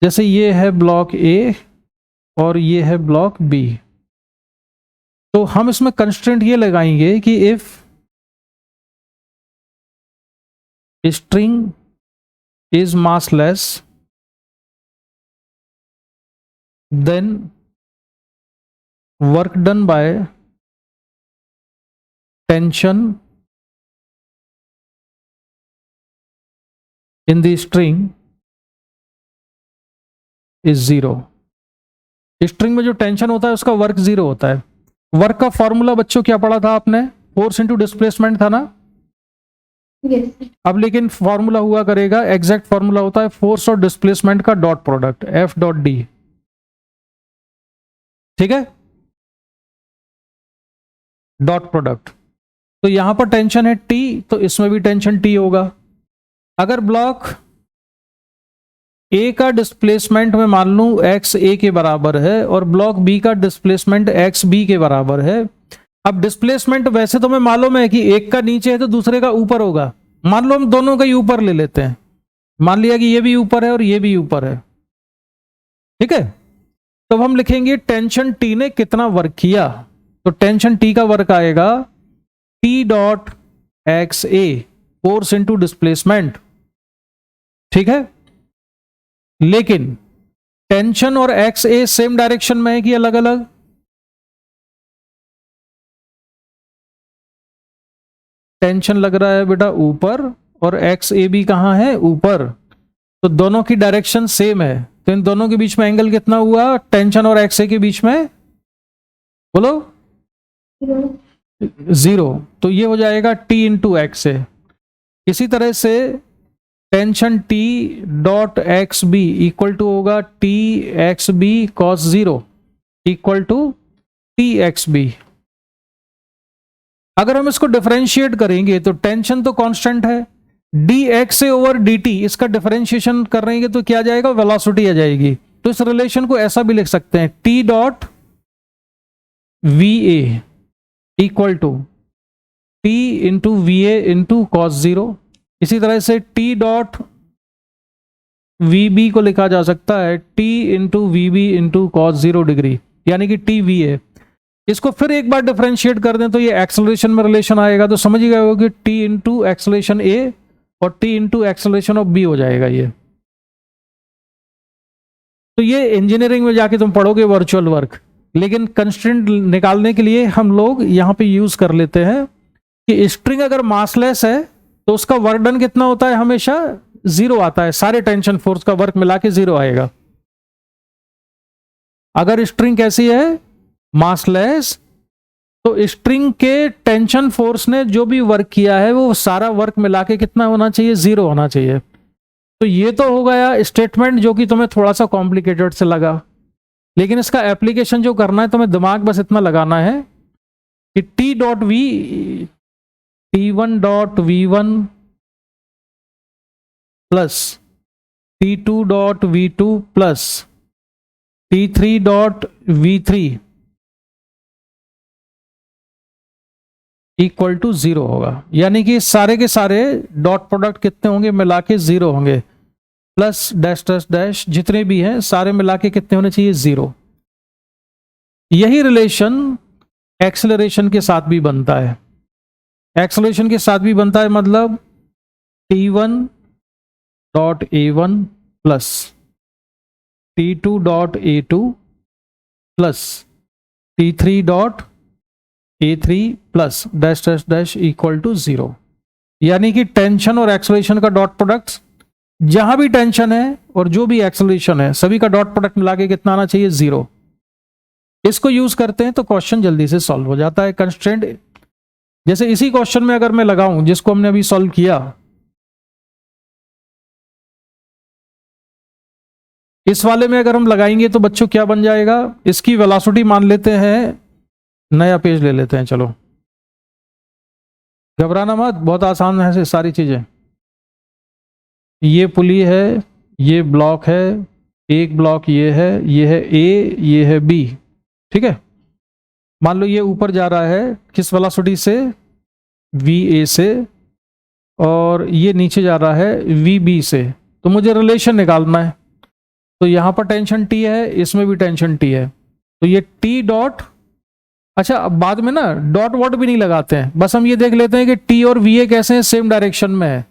जैसे ये है ब्लॉक ए और ये है ब्लॉक बी, तो हम इसमें कंस्ट्रेंट ये लगाएंगे कि if string is massless then work done by tension in the string is 0। String में जो टेंशन होता है उसका वर्क 0 होता है। वर्क का फॉर्मूला बच्चों क्या पढ़ा था आपने? फोर्स इनटू डिस्प्लेसमेंट था ना? यस। अब लेकिन फॉर्मूला हुआ करेगा, एग्जैक्ट फॉर्मूला होता है फोर्स और डिस्प्लेसमेंट का dot product, F dot D. ठीक है, डॉट प्रोडक्ट। तो यहां पर टेंशन है टी, तो इसमें भी टेंशन टी होगा। अगर ब्लॉक ए का डिस्प्लेसमेंट में मान लूं एक्स ए के बराबर है और ब्लॉक बी का डिस्प्लेसमेंट एक्स बी के बराबर है। अब डिस्प्लेसमेंट वैसे तो हमें मालूम है कि एक का नीचे है तो दूसरे का ऊपर होगा। मान लो हम दोनों का ही ऊपर ले लेते हैं, मान लिया कि ये भी ऊपर है और ये भी ऊपर है। ठीक है, तो हम लिखेंगे टेंशन टी ने कितना वर्क किया, तो टेंशन टी का वर्क आएगा टी डॉट एक्स ए, फोर्स इंटू डिस्प्लेसमेंट। ठीक है, लेकिन टेंशन और एक्स ए सेम डायरेक्शन में है कि अलग अलग? टेंशन लग रहा है बेटा ऊपर और एक्स ए भी कहां है? ऊपर। तो दोनों की डायरेक्शन सेम है, तो इन दोनों के बीच में एंगल कितना हुआ टेंशन और एक्स ए के बीच में? बोलो। 0। तो ये हो जाएगा टी इंटू एक्स ए। इसी तरह से tension T dot X B equal to होगा T X B cos 0 equal to T X B. अगर हम इसको डिफरेंशिएट करेंगे तो टेंशन तो कांस्टेंट है, D X A over D T, इसका डिफरेंशिएशन करेंगे तो क्या आ जाएगा? वेलोसिटी आ जाएगी। तो इस रिलेशन को ऐसा भी लिख सकते हैं T dot V A equal to T into V A into cos 0। इसी तरह से टी डॉट वी बी को लिखा जा सकता है T into V B into cos 0 degree, यानी कि टी वी ए। इसको फिर एक बार डिफरेंशिएट कर दें तो ये एक्सेलरेशन में रिलेशन आएगा, तो समझ गए हो कि टी इंटू एक्सेलरेशन ए और T into acceleration of B हो जाएगा ये। तो ये इंजीनियरिंग में जाके तुम पढ़ोगे वर्चुअल वर्क, लेकिन कंस्ट्रेंट निकालने के लिए हम लोग यहां पे यूज कर लेते हैं कि स्ट्रिंग अगर मासलेस है तो उसका वर्क डन कितना होता है? हमेशा 0 आता है, सारे टेंशन फोर्स का वर्क मिला के 0 आएगा। अगर स्ट्रिंग कैसी है? मासलेस, तो स्ट्रिंग के टेंशन फोर्स ने जो भी वर्क किया है वो सारा वर्क मिला के कितना होना चाहिए? 0 होना चाहिए। तो ये तो हो गया स्टेटमेंट जो कि तुम्हें थोड़ा सा कॉम्प्लिकेटेड से लगा, लेकिन इसका एप्लीकेशन जो करना है तुम्हें दिमाग बस इतना लगाना है कि T dot V T1 dot V1 plus T2 dot V2 plus T3 dot V3 equal to 0 होगा। यानी कि सारे के सारे डॉट प्रोडक्ट कितने होंगे? मिला के 0 होंगे, प्लस डैश डैश डैश जितने भी हैं सारे मिला के कितने होने चाहिए? 0। यही रिलेशन एक्सेलरेशन के साथ भी बनता है। एक्सेलरेशन के साथ भी बनता है मतलब T1 dot A1 plus T2 dot A2 plus T3 dot A3 plus dash dash dash equal to 0। यानी कि टेंशन और एक्सेलरेशन का डॉट प्रोडक्ट, जहां भी टेंशन है और जो भी एक्सेलरेशन है सभी का डॉट प्रोडक्ट मिला के कितना आना चाहिए, 0। इसको यूज करते हैं तो क्वेश्चन जल्दी से सॉल्व हो जाता है। कंस्ट्रेंट जैसे इसी क्वेश्चन में अगर मैं लगाऊं जिसको हमने अभी सॉल्व किया, इस वाले में अगर हम लगाएंगे तो बच्चों क्या बन जाएगा, इसकी वेलोसिटी मान लेते हैं, नया पेज ले लेते हैं, चलो घबराना मत, बहुत आसान है से सारी चीजें। ये पुली है, ये ब्लॉक है, एक ब्लॉक ये है ए, ये है बी, ठीक है। मान लो ये ऊपर जा रहा है किस वेलोसिटी से, वी ए से, और ये नीचे जा रहा है वी बी से। तो मुझे रिलेशन निकालना है, तो यहां पर टेंशन टी है, इसमें भी टेंशन टी है, तो ये टी डॉट, अच्छा अब बाद में ना डॉट वॉट भी नहीं लगाते हैं, बस हम ये देख लेते हैं कि टी और वी ए कैसे हैं, सेम डायरेक्शन में है,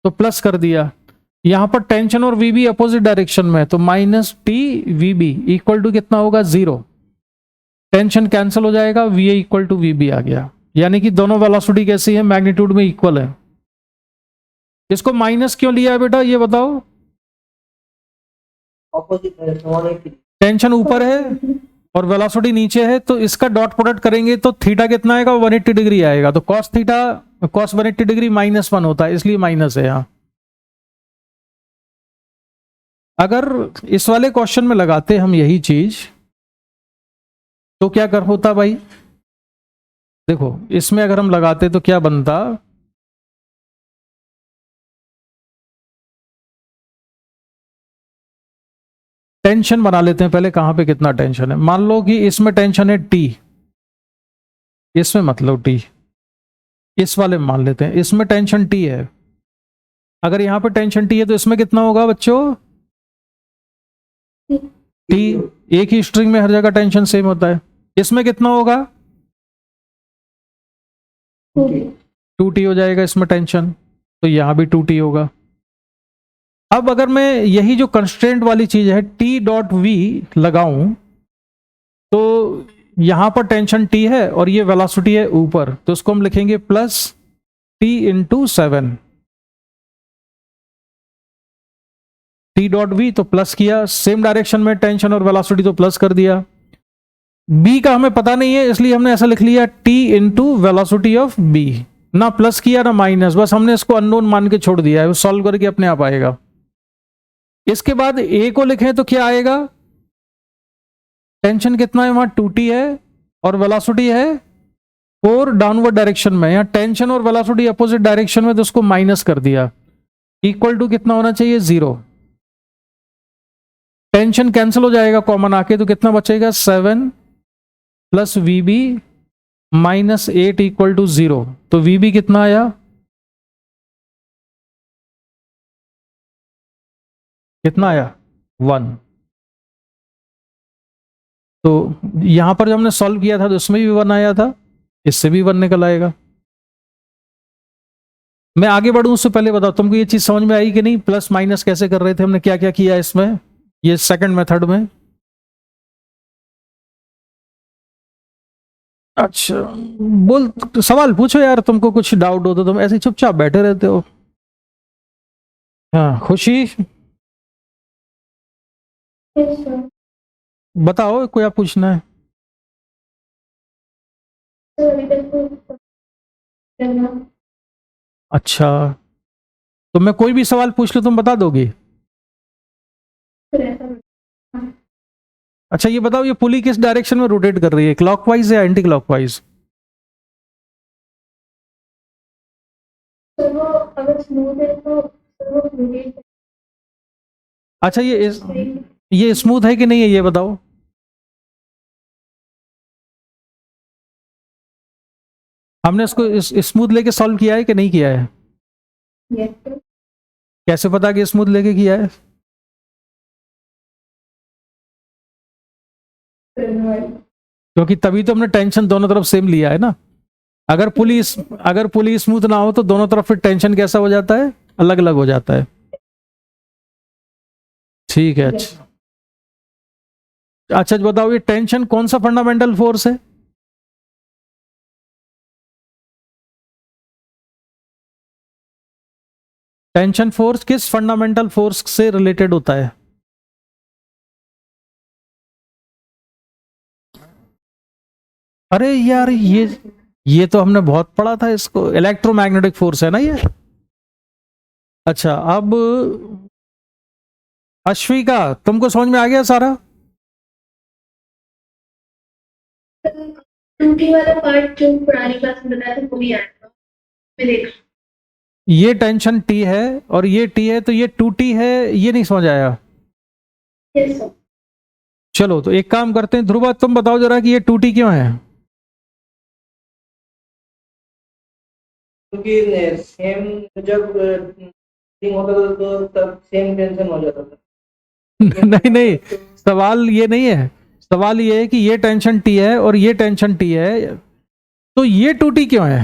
तो प्लस कर दिया। यहां पर टेंशन और वी बी अपोजिट डायरेक्शन में है, तो minus T V B equal to कितना होगा, 0। टेंशन कैंसिल हो जाएगा, V A equal to V B आ गया, यानी कि दोनों वेलोसिटी कैसी है, मैग्नीट्यूड में इक्वल है। इसको माइनस क्यों लिया है बेटा, ये बताओ। Opposite direction 180। टेंशन ऊपर है और वेलोसिटी नीचे है, तो इसका डॉट प्रोडक्ट करेंगे तो थीटा कितना आएगा, 180 डिग्री आएगा। तो कॉस थीटा, कॉस 180 डिग्री -1 होता है, इसलिए माइनस है यहां। अगर इस वाले क्वेश्चन में लगाते हम यही चीज तो क्या कर होता भाई, देखो इसमें अगर हम लगाते तो क्या बनता, टेंशन बना लेते हैं पहले, कहां पे कितना टेंशन है। मान लो कि इसमें टेंशन है टी, इसमें मतलब टी, इस वाले में मान लेते हैं इसमें टेंशन टी है। अगर यहां पे टेंशन टी है तो इसमें कितना होगा बच्चों, टी। एक ही स्ट्रिंग में हर जगह टेंशन सेम होता है। इसमें कितना होगा, 2t हो जाएगा इसमें टेंशन, तो यहां भी 2t होगा। अब अगर मैं यही जो कंस्ट्रेंट वाली चीज है t डॉट वी लगाऊं, तो यहां पर टेंशन t है और ये वेलोसिटी है ऊपर, तो उसको हम लिखेंगे plus t into 7, t dot V तो प्लस किया, सेम डायरेक्शन में टेंशन और वेलोसिटी तो प्लस कर दिया। b का हमें पता नहीं है इसलिए हमने ऐसा लिख लिया t into velocity of b, ना प्लस किया ना माइनस, बस हमने इसको अननोन मान के छोड़ दिया है, वो सॉल्व करके अपने आप आएगा। इसके बाद a को लिखें तो क्या आएगा, टेंशन कितना है वहां 2t है और वेलोसिटी है 4 डाउनवर्ड डायरेक्शन में, यहां टेंशन और वेलोसिटी अपोजिट डायरेक्शन में, तो उसको माइनस कर दिया, इक्वल टू कितना होना चाहिए, 0। टेंशन कैंसिल हो जाएगा कॉमन आके, तो कितना बचेगा, 7 plus V B minus 8 equal to 0। तो वी बी कितना आया, कितना आया, 1। तो यहां पर जब हमने सॉल्व किया था तो इसमें भी 1 आया था, इससे भी 1 निकल आएगा। मैं आगे बढ़ूं उससे पहले बताओ तुमको ये चीज समझ में आई कि नहीं, प्लस माइनस कैसे कर रहे थे, हमने क्या क्या किया इसमें, ये सेकंड मेथड में। अच्छा बोल, सवाल पूछो यार, तुमको कुछ डाउट हो तो तुम ऐसे चुपचाप बैठे रहते हो। हाँ खुशी, Yes, sir. बताओ कोई आप पूछना है। So, little bit, करना, अच्छा तो मैं कोई भी सवाल पूछ लूं तुम बता दोगी। फिर ऐसा अच्छा ये बताओ ये पुली किस डायरेक्शन में रोटेट कर रही है, क्लॉकवाइज या एंटी क्लॉकवाइज। तो वो अगर स्मूथ है तो वो rotate अच्छा करेगी। ये स्मूथ है कि नहीं है ये बताओ। हमने इसको स्मूथ लेके सॉल्व किया है कि नहीं किया है, Yes, sir. कैसे पता कि स्मूथ लेके किया है। क्योंकि तभी तो हमने टेंशन दोनों तरफ सेम लिया है ना। अगर पुली स्मूथ ना हो तो दोनों तरफ फिर टेंशन कैसा हो जाता है, अलग अलग हो जाता है। ठीक है अच्छा, अच्छा बताओ ये टेंशन कौन सा फंडामेंटल फोर्स है, टेंशन फोर्स किस फंडामेंटल फोर्स से रिलेटेड होता है? अरे यार ये तो हमने बहुत पढ़ा था इसको, इलेक्ट्रोमैग्नेटिक फोर्स है ना ये। अच्छा, अब अश्विका तुमको समझ में आ गया सारा? टूटी वाला पार्ट जो पुरानी क्लास में बताया था वो भी आया था, मैं देख। ये टेंशन टी है और ये टी है, तो ये 2T है, ये नहीं समझ आया। Yes sir. चलो तो एक काम करते हैं, ध्रुवा तुम बताओ जरा कि ये 2T क्यों है? क्योंकि सेम जब थिंग होता था तो तब सेम टेंशन हो जाता था। नहीं नहीं, सवाल ये नहीं है, सवाल ये है कि ये टेंशन टी है और ये टेंशन टी है, तो ये 2T क्यों है?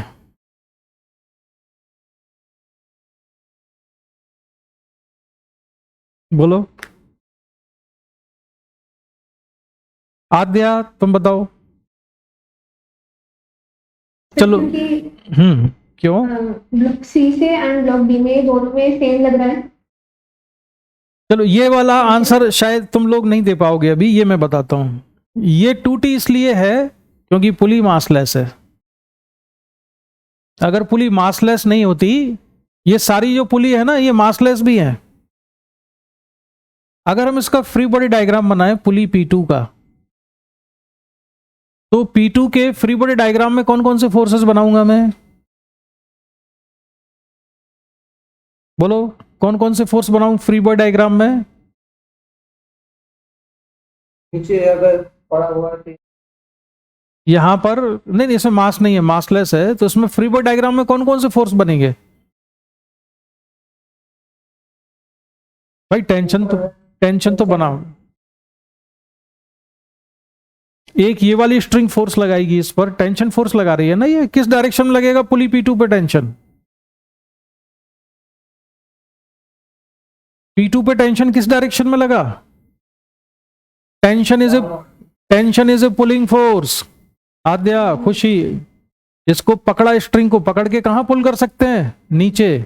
बोलो, आद्या तुम बताओ। चलो। क्यों? ब्लॉक सी से एंड ब्लॉक बी में दोनों में सेम लग रहा है। चलो ये वाला आंसर शायद तुम लोग नहीं दे पाओगे अभी, ये मैं बताता हूं। ये 2T इसलिए है क्योंकि पुली मासलेस है। अगर पुली मासलेस नहीं होती, ये सारी जो पुली है ना ये मासलेस भी है। अगर हम इसका फ्री बॉडी डायग्राम बनाएं पुली P2 का, तो P2 के फ्री बॉडी डायग्राम में कौन कौन से फोर्सेस बनाऊंगा मैं? बोलो, कौन कौन से फोर्स बनाऊं फ्री बॉडी डायग्राम में? नीचे अगर पड़ा हुआ तो यहां पर नहीं, इसमें मास नहीं है, मासलेस है, तो इसमें फ्री बॉडी डायग्राम में कौन कौन से फोर्स बनेंगे भाई? टेंशन तो बनाओ। एक ये वाली स्ट्रिंग फोर्स लगाएगी, इस पर टेंशन फोर्स लगा रही है ना, ये किस डायरेक्शन में लगेगा पुली P2 पे टेंशन? P2 पे टेंशन किस डायरेक्शन में लगा? Tension is a pulling force. Aadya, Khushi, इसको पकड़ा, स्ट्रिंग को पकड़ के कहां पुल कर सकते हैं? नीचे।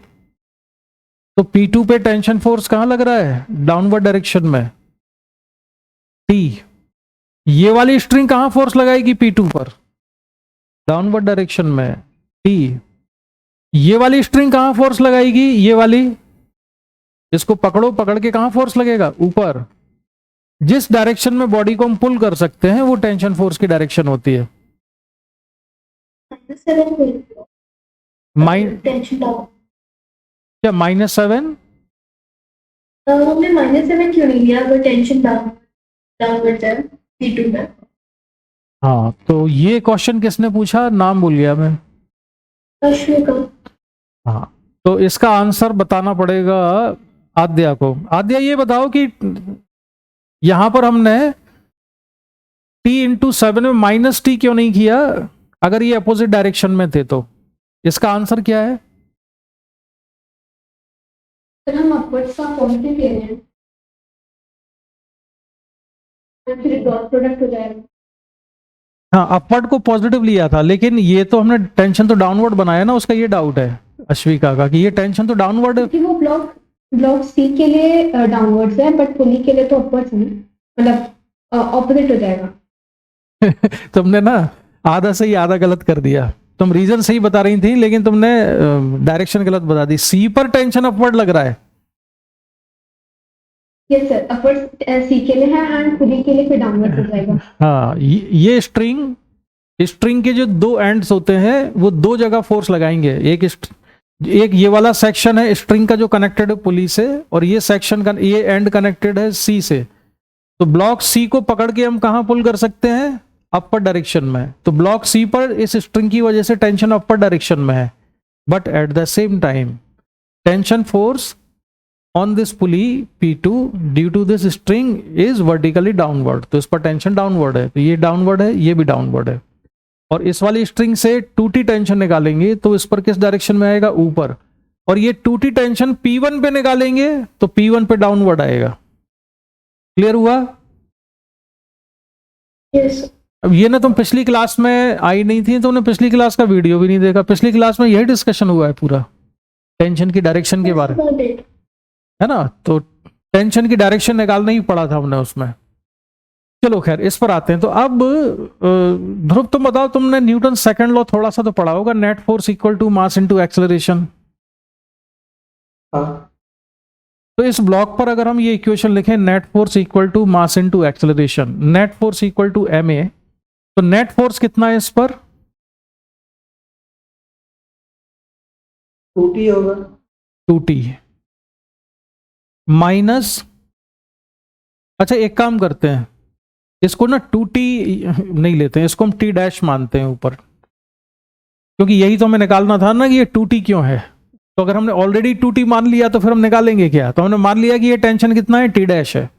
तो P2 पे टेंशन फोर्स कहां लग रहा है? डाउनवर्ड डायरेक्शन में, T। ये वाली स्ट्रिंग कहां फोर्स लगाएगी P2 पर? डाउनवर्ड डायरेक्शन में, T। ये वाली स्ट्रिंग कहां फोर्स लगाएगी? ये वाली, इसको पकड़ो, पकड़ के कहां फोर्स लगेगा? ऊपर। जिस डायरेक्शन में बॉडी को हम पुल कर सकते हैं वो टेंशन फोर्स की डायरेक्शन होती है। Tension down. क्या -7? हमने -7 क्यों नहीं लिया अगर टेंशन डाउनवर्ड है P2 में? हाँ, तो ये क्वेश्चन किसने पूछा? नाम भूल गया मैं। अश्विका। हाँ, तो इसका आंसर बताना पड़ेगा आद्या को। आद्या ये बताओ कि यहां पर हमने T×7 में -T क्यों नहीं किया अगर ये अपोजिट डायरेक्शन में थे? तो इसका आंसर क्या है? फिर हम अपवर्ड्स का पॉजिटिव ले रहे हैं, फिर डॉट प्रोडक्ट हो जाएगा। हाँ, अपवर्ड को पॉजिटिव लिया था, लेकिन ये तो हमने टेंशन तो डाउनवर्ड बनाया ना, उसका ये डाउट है अश्विका का कि ये टेंशन तो डाउनवर्ड है। क्योंकि वो ब्लॉक सी के लिए डाउनवर्ड्स है, बट पुली के लिए तो अपवर्ड्स है, मतलब ऑपोजिट हो जाएगा। तुमने ना आधा सही आधा गलत कर दिया। तुम रीजन सही बता रही थी लेकिन तुमने डायरेक्शन गलत बता दी। सी पर टेंशन अपवर्ड लग रहा है। यस सर, अपवर्ड सी के लिए है एंड पुली के लिए फिर डाउनवर्ड हो जाएगा। हाँ, ये स्ट्रिंग के जो दो एंड्स होते हैं वो दो जगह फोर्स लगाएंगे। एक ये वाला सेक्शन है स्ट्रिंग का जो कनेक्टेड है पुली से, और ये सेक्शन का ये एंड कनेक्टेड है सी से। तो ब्लॉक सी को पकड़ के हम कहां पुल कर सकते हैं? अपर डायरेक्शन में। तो ब्लॉक सी पर इस स्ट्रिंग की वजह से टेंशन अपर डायरेक्शन में है, but at the same time tension force on this pulley P2 due to this string is vertically downward. तो इस पर टेंशन डाउनवर्ड है, तो ये डाउनवर्ड है, ये भी डाउनवर्ड है। और इस वाली स्ट्रिंग से 2T टेंशन निकालेंगे तो इस पर किस डायरेक्शन में आएगा? ऊपर। और ये 2T टेंशन P1 पे निकालेंगे तो P1 पे डाउनवर्ड आएगा। क्लियर हुआ? यस। अब ये ना तुम पिछली क्लास में आई नहीं थी, तुमने पिछली क्लास का वीडियो भी नहीं देखा। पिछली क्लास में यही डिस्कशन हुआ है पूरा। टेंशन की डायरेक्शन के बारे में, Got it. है ना। तो टेंशन की डायरेक्शन निकालना ही पड़ा था हमने उसमें। चलो खैर इस पर आते हैं। तो अब ध्रुव तुम बताओ, तुमने न्यूटन सेकंड लॉ थोड़ा सा तो पढ़ा होगा, net force equal to mass into acceleration. हाँ, तो इस ब्लॉक पर अगर हम ये इक्वेशन लिखें, net force equal to mass into acceleration, net force equal to ma, तो नेट फोर्स कितना है इस पर? 2T होगा। 2t माइनस, अच्छा एक काम करते हैं, इसको ना 2t नहीं लेते हैं, इसको हम t डैश मानते हैं ऊपर, क्योंकि यही तो हमें निकालना था ना कि ये 2t क्यों है। तो अगर हमने ऑलरेडी 2t मान लिया तो फिर हम निकालेंगे क्या? तो हमने मान लिया कि ये टेंशन कितना है, t डैश है,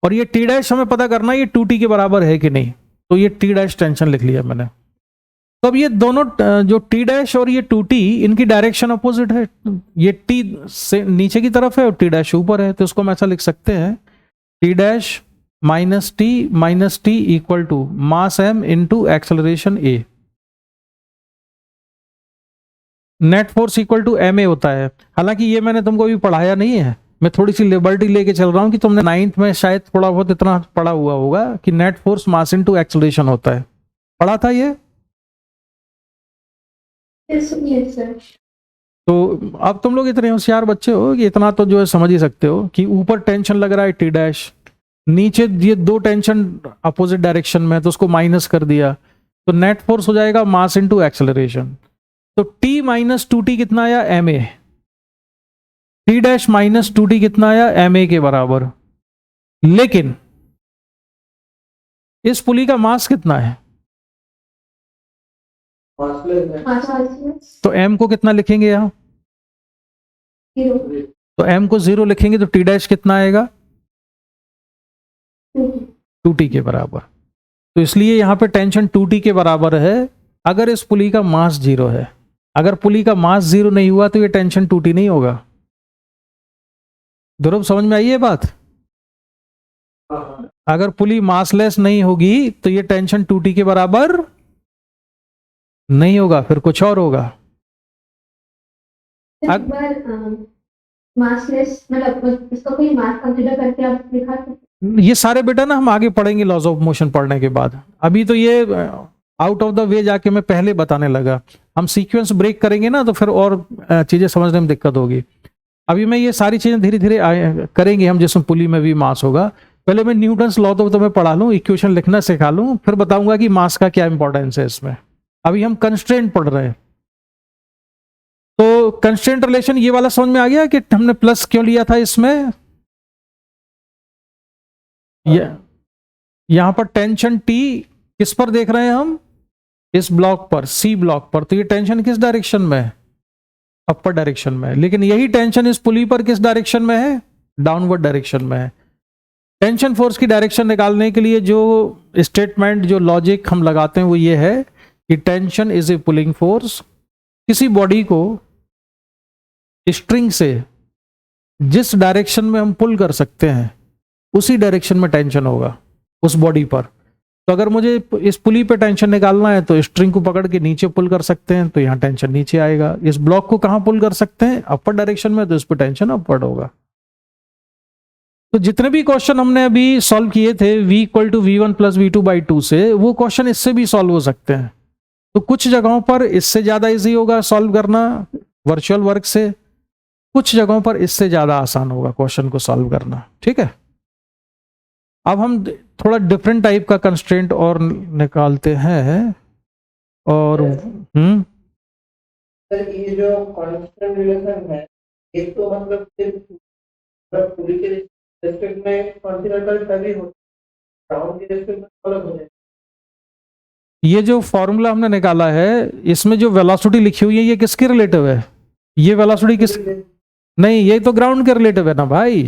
और ये t डैश हमें पता करना है ये 2t के बराबर है कि नहीं। तो ये t डैश टेंशन लिख लिया मैंने। तो अब ये दोनों जो t डैश और ये 2t, इनकी डायरेक्शन अपोजिट है। ये t से नीचे की तरफ है और t डैश ऊपर है, तो इसको हम ऐसा लिख सकते हैं, t dash minus T equal to mass m into acceleration a। Net force equal to ma होता है। हालांकि ये मैंने तुमको अभी पढ़ाया नहीं है, मैं थोड़ी सी लिबर्टी लेके चल रहा हूं कि तुमने 9th में शायद थोड़ा बहुत इतना पढ़ा हुआ होगा कि net force mass into acceleration होता है। पढ़ा था ये? Yes, sir. तो अब तुम लोग इतने होशियार बच्चे हो कि इतना तो जो है समझ ही सकते हो कि ऊपर टेंशन लग रहा है टी डैश, नीचे ये दो टेंशन अपोजिट डायरेक्शन में है, तो उसको माइनस कर दिया, तो नेट फोर्स हो जाएगा मास इनटू एक्सेलरेशन। तो t माइनस 2t कितना आया, ma। t dash minus 2t कितना आया, ma के बराबर। लेकिन इस पुली का मास कितना है? मासलेस है। Massless. तो m को कितना लिखेंगे यहां? 0. तो m को 0 लिखेंगे तो t डैश कितना आएगा, 2. 2t के बराबर। तो इसलिए यहां पे टेंशन 2t के बराबर है अगर इस पुली का मास 0 है। अगर पुली का मास 0 नहीं हुआ तो ये टेंशन 2t नहीं होगा। ध्रुव समझ में आई ये बात? हाँ, अगर पुली मासलेस नहीं होगी तो ये टेंशन 2t के बराबर नहीं होगा, फिर कुछ और होगा। एक बार मासलेस मतलब इसका कोई मास कंसीडर करके आप दिखा सकते ये सारे बेटा ना हम आगे पढ़ेंगे लॉज ऑफ मोशन पढ़ने के बाद। अभी तो ये आउट ऑफ द वे जाके मैं पहले बताने लगा। हम सीक्वेंस ब्रेक करेंगे ना तो फिर और चीजें समझने में दिक्कत होगी। अभी मैं ये सारी चीजें धीरे धीरे करेंगे हम, जिसमें पुली में भी मास होगा। पहले मैं न्यूटन्स लॉ तो मैं पढ़ा लूँ, इक्वेशन लिखना सिखा लूँ, फिर बताऊंगा कि मास का क्या इंपॉर्टेंस है इसमें। अभी हम कंस्ट्रेंट पढ़ रहे हैं। तो कंस्ट्रेंट रिलेशन ये वाला समझ में आ गया कि हमने प्लस क्यों लिया था इसमें। यहां पर टेंशन T किस पर देख रहे हैं हम, इस ब्लॉक पर, C ब्लॉक पर। तो ये टेंशन किस डायरेक्शन में है, अपर डायरेक्शन में है। लेकिन यही टेंशन इस पुली पर किस डायरेक्शन में है, डाउनवर्ड डायरेक्शन में है। टेंशन फोर्स की डायरेक्शन निकालने के लिए जो स्टेटमेंट, जो लॉजिक हम लगाते हैं वो ये है कि tension is a pulling force. किसी बॉडी को स्ट्रिंग से जिस डायरेक्शन में हम पुल कर सकते हैं उसी डायरेक्शन में टेंशन होगा उस बॉडी पर। तो अगर मुझे इस पुली पे टेंशन निकालना है तो स्ट्रिंग को पकड़ के नीचे पुल कर सकते हैं, तो यहाँ टेंशन नीचे आएगा। इस ब्लॉक को कहाँ पुल कर सकते हैं, अपर डायरेक्शन में, तो इस पर टेंशन अपवर्ड होगा। तो जितने भी क्वेश्चन हमने अभी सॉल्व किए थे v equal to V one plus V two by 2 से, वो क्वेश्चन इससे भी सॉल्व हो सकते हैं। तो कुछ जगहों पर इससे ज्यादा इजी होगा सॉल्व करना वर्चुअल वर्क से, कुछ जगहों पर इससे ज्यादा आसान होगा क्वेश्चन को सॉल्व करना। ठीक है, अब हम थोड़ा डिफरेंट टाइप का कंस्ट्रेंट और निकालते हैं। और सर ये जो कांस्टेंट रिलेशन है, एक तो मतलब सिर्फ पुली के रेस्पेक्ट में कंसीडर कर तभी होता है, ग्राउंड के रेस्पेक्ट में अलग हो जाए। ये जो फॉर्मूला हमने निकाला है इसमें जो वेलोसिटी लिखी हुई है ये किसके रिलेटिव है, ये वेलोसिटी किस, नहीं ये तो ग्राउंड के रिलेटिव है ना भाई।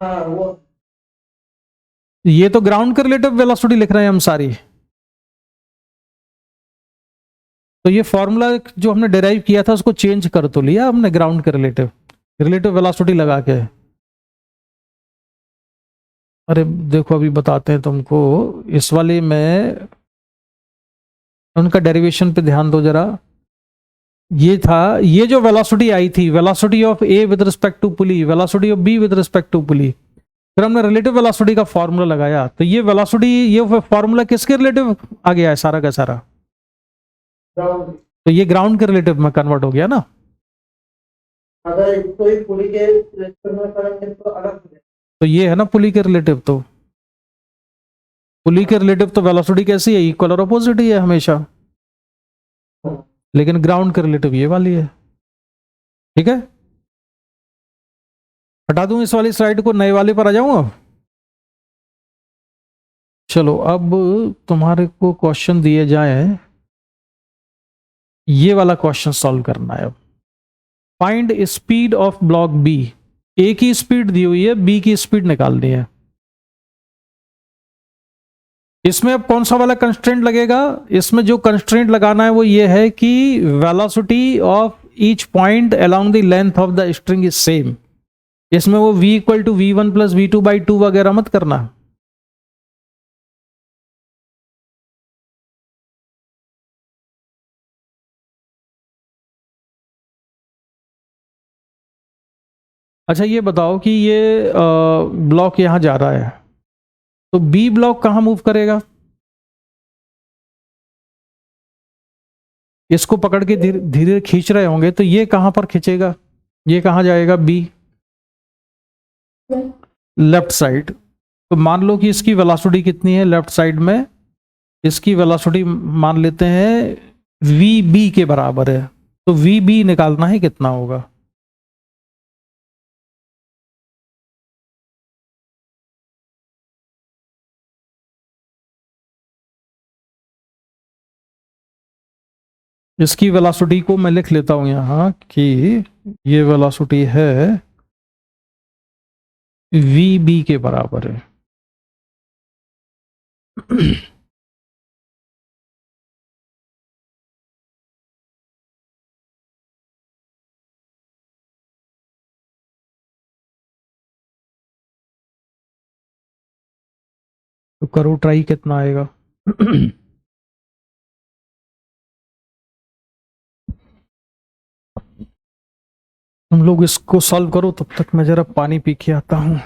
हाँ वो ये तो ग्राउंड के रिलेटिव वेलोसिटी लिख रहे हैं हम सारी। तो ये फॉर्मूला जो हमने डिराइव किया था उसको चेंज कर तो लिया हमने, ग्राउंड के रिलेटिव वेलोसिटी लगा के। अरे देखो अभी बताते हैं तुमको, इस वाले में उनका डेरिवेशन पे ध्यान दो जरा। ये था, ये जो वेलोसिटी आई थी, velocity of A with respect to pulley, velocity of B with respect to pulley, फिर हमने रिलेटिव वेलोसिटी का फॉर्मूला लगाया, तो ये वेलोसिटी, ये फॉर्मूला किसके रिलेटिव आ गया है सारा का सारा? ग्राउंड। तो ये ग्राउंड के रिलेटिव में कन्वर्ट हो गया ना। अगर कोई पुली के रिलेशन में करेंगे तो अलग हो जाएगा। तो ये है ना पुली के रिलेटिव, तो पुली के रिलेटिव तो वेलोसिटी कैसी है, इक्वल और अपोजिट ही है हमेशा, लेकिन ग्राउंड के रिलेटिव ये वाली है। ठीक है, हटा दूं इस वाली स्लाइड को, नए वाले पर आ जाऊं अब। चलो अब तुम्हारे को क्वेश्चन दिए जाए, ये वाला क्वेश्चन सॉल्व करना है अब। Find speed of block B, A की स्पीड दी हुई है, बी की स्पीड निकालनी है। इसमें अब कौन सा वाला कंस्ट्रेंट लगेगा? इसमें जो कंस्ट्रेंट लगाना है वो ये है कि velocity of each point along the length of the string is same. इसमें वो v equal to v1 plus v2/2 वगैरह मत करना। अच्छा ये बताओ कि ये ब्लॉक यहां जा रहा है, तो बी ब्लॉक कहां मूव करेगा? इसको पकड़ के धीरे धीरे खींच रहे होंगे, तो ये कहां पर खींचेगा, ये कहां जाएगा? Be left side. तो मान लो कि इसकी वेलोसिटी कितनी है लेफ्ट साइड में, इसकी वेलोसिटी मान लेते हैं वी बी के बराबर है, तो वी बी निकालना है कितना होगा? इसकी वेलोसिटी को मैं लिख लेता हूं यहां कि ये वेलोसिटी है वी बी के बराबर है। तो करो ट्राई, कितना आएगा? तुम लोग इसको सॉल्व करो, तब तक मैं जरा पानी पी के आता हूं।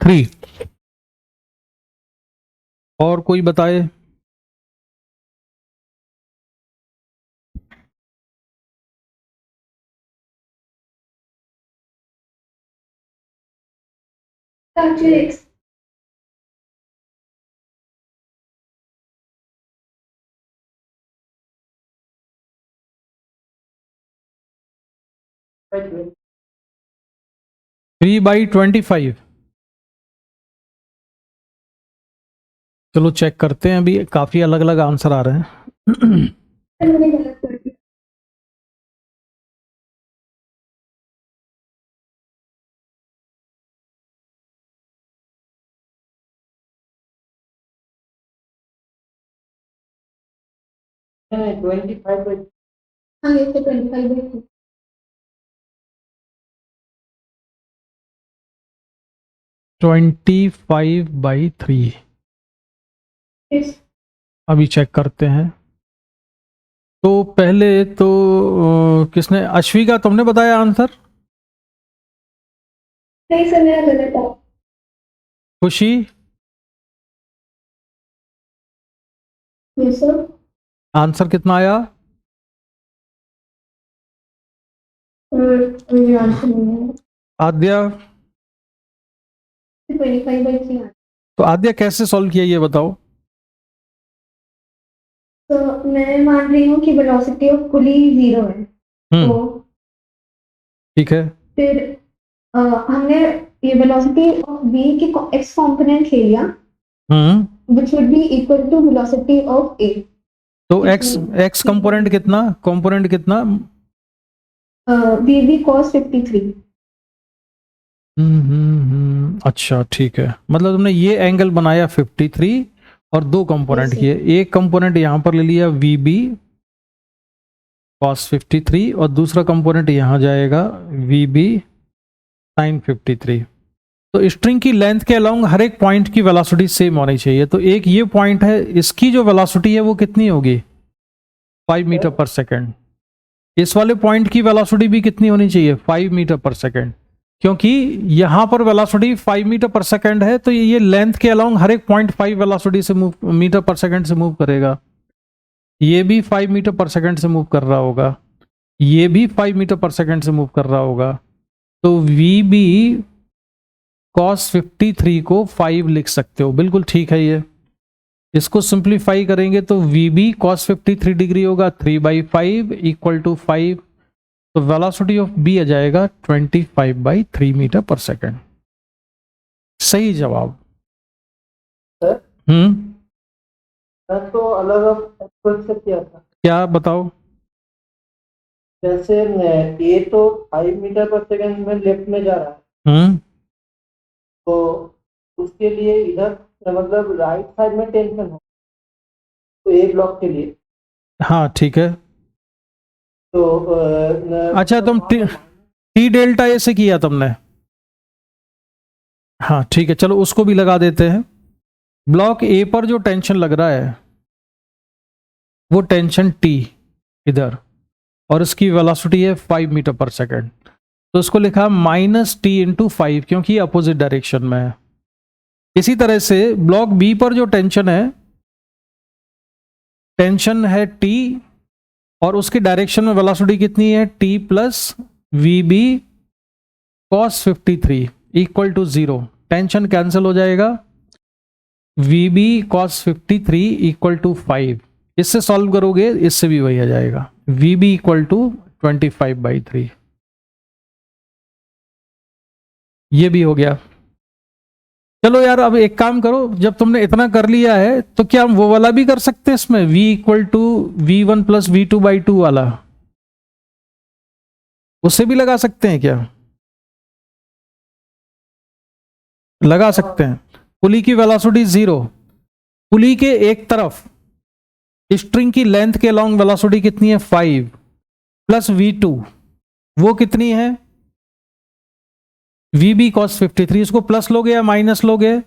थ्री। और कोई बताए? Actually, it's 3/25। चलो चेक करते हैं, अभी काफी अलग अलग आंसर आ रहे हैं। मैंने गलत कर दिया। नहीं 25/3। हाँ, ये तो 25/3। 25/3। Yes. अभी चेक करते हैं। तो पहले तो किसने, अश्वी का तुमने बताया आंसर? नहीं सर, मेरा गलत था। खुशी? Yes sir. आंसर कितना आया? मुझे आंसर नहीं है। आद्या? 25/3। तो आद्या कैसे सॉल्व किया ये बताओ। तो मैं मान रही हूँ कि वेलोसिटी ऑफ पुली 0 है, तो ठीक है। फिर हमने ये वेलोसिटी ऑफ v के x कंपोनेंट ले लिया, which would be equal to velocity of a. तो x कंपोनेंट कितना vb cos 53. अच्छा ठीक है, मतलब तुमने ये एंगल बनाया 53 और दो कंपोनेंट Yes, किए, एक कंपोनेंट यहां पर ले लिया VB cos 53 और दूसरा कंपोनेंट यहां जाएगा VB sin 53। तो स्ट्रिंग की लेंथ के अलोंग हर एक पॉइंट की वेलोसिटी सेम होनी चाहिए। तो एक ये पॉइंट है, इसकी जो वेलोसिटी है वो कितनी होगी 5 मीटर पर सेकेंड। इस वाले पॉइंट की वेलोसिटी भी कितनी होनी चाहिए 5 मीटर पर सेकेंड, क्योंकि यहां पर वेलोसिटी 5 मीटर पर सेकेंड है, तो ये लेंथ के अलोंग हर एक पॉइंट 5 वेलोसिटी से मूव मीटर पर सेकेंड से मूव करेगा। ये भी 5 मीटर पर सेकेंड से मूव कर रहा होगा, ये भी 5 मीटर पर सेकेंड से मूव कर रहा होगा। तो VB cos 53 को 5 लिख सकते हो, बिल्कुल ठीक है। ये इसको सिंप्लीफाई करेंगे तो VB cos 53 डिग्री होगा 3/5 इक्वल टू 5। तो वेलोसिटी ऑफ B आ जाएगा 25/3 मीटर पर सेकेंड। सही जवाब। सर मैं तो अलग अप्रोच से किया था। क्या बताओ। जैसे ए तो 5 मीटर पर सेकंड में लेफ्ट में जा रहा है, तो उसके लिए इधर मतलब राइट साइड में टेंशन हो, तो ए ब्लॉक के लिए। हाँ ठीक है। तो अच्छा तुम टी डेल्टा ए से किया तुमने, हाँ ठीक है, चलो उसको भी लगा देते हैं। ब्लॉक ए पर जो टेंशन लग रहा है वो टेंशन टी इधर, और इसकी वेलोसिटी है 5 मीटर पर सेकेंड। तो इसको लिखा -t × 5, क्योंकि अपोजिट डायरेक्शन में है। इसी तरह से ब्लॉक बी पर जो टेंशन है t, और उसकी डायरेक्शन में वेलोसिटी कितनी है t + VB cos 53 equal to 0। Tension cancel हो जाएगा, VB cos 53 इक्वल टू 5। इससे सॉल्व करोगे इससे भी वही आ जाएगा, VB इक्वल टू 25/3। ये भी हो गया। चलो यार, अब एक काम करो, जब तुमने इतना कर लिया है तो क्या हम वो वाला भी कर सकते हैं इसमें, V equal to V1 + V2/2 वाला, उसे भी लगा सकते हैं क्या? लगा सकते हैं। पुली की वेलोसिटी 0, पुली के एक तरफ स्ट्रिंग की लेंथ के लॉन्ग वेलोसिटी कितनी है 5 + V2, वो कितनी है VB cos 53। इसको प्लस लोगे या माइनस लोगे?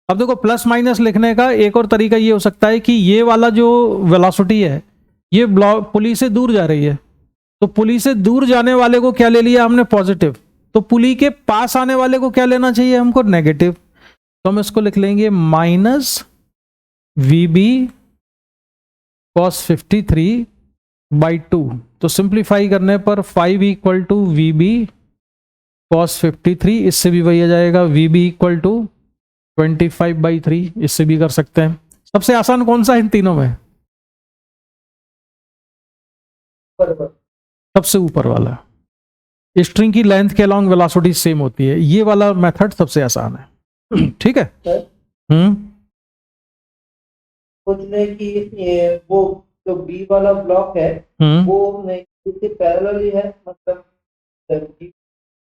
अब देखो, प्लस माइनस लिखने का एक और तरीका ये हो सकता है कि ये वाला जो वेलोसिटी है ये पुली से दूर जा रही है, तो पुली से दूर जाने वाले को क्या ले लिया हमने पॉजिटिव, तो पुली के पास आने वाले को क्या लेना चाहिए हमको नेगेटिव। तो हम इसको लिख लेंगे -VB cos 53/2। तो सिंप्लीफाई करने पर 5 इक्वल टू VB cos 53, इससे भी वही आ जाएगा VB इक्वल टू 25/3। इससे भी कर सकते हैं। सबसे आसान कौन सा है इन तीनों में? सबसे ऊपर वाला। स्ट्रिंग की लेंथ के अलॉन्ग वेलोसिटी सेम होती है, ये वाला मेथड सबसे आसान है। ठीक है। सोच लें कि वो जो बी वाला ब्लॉक है वो इसके पैरेलल ही है, मतलब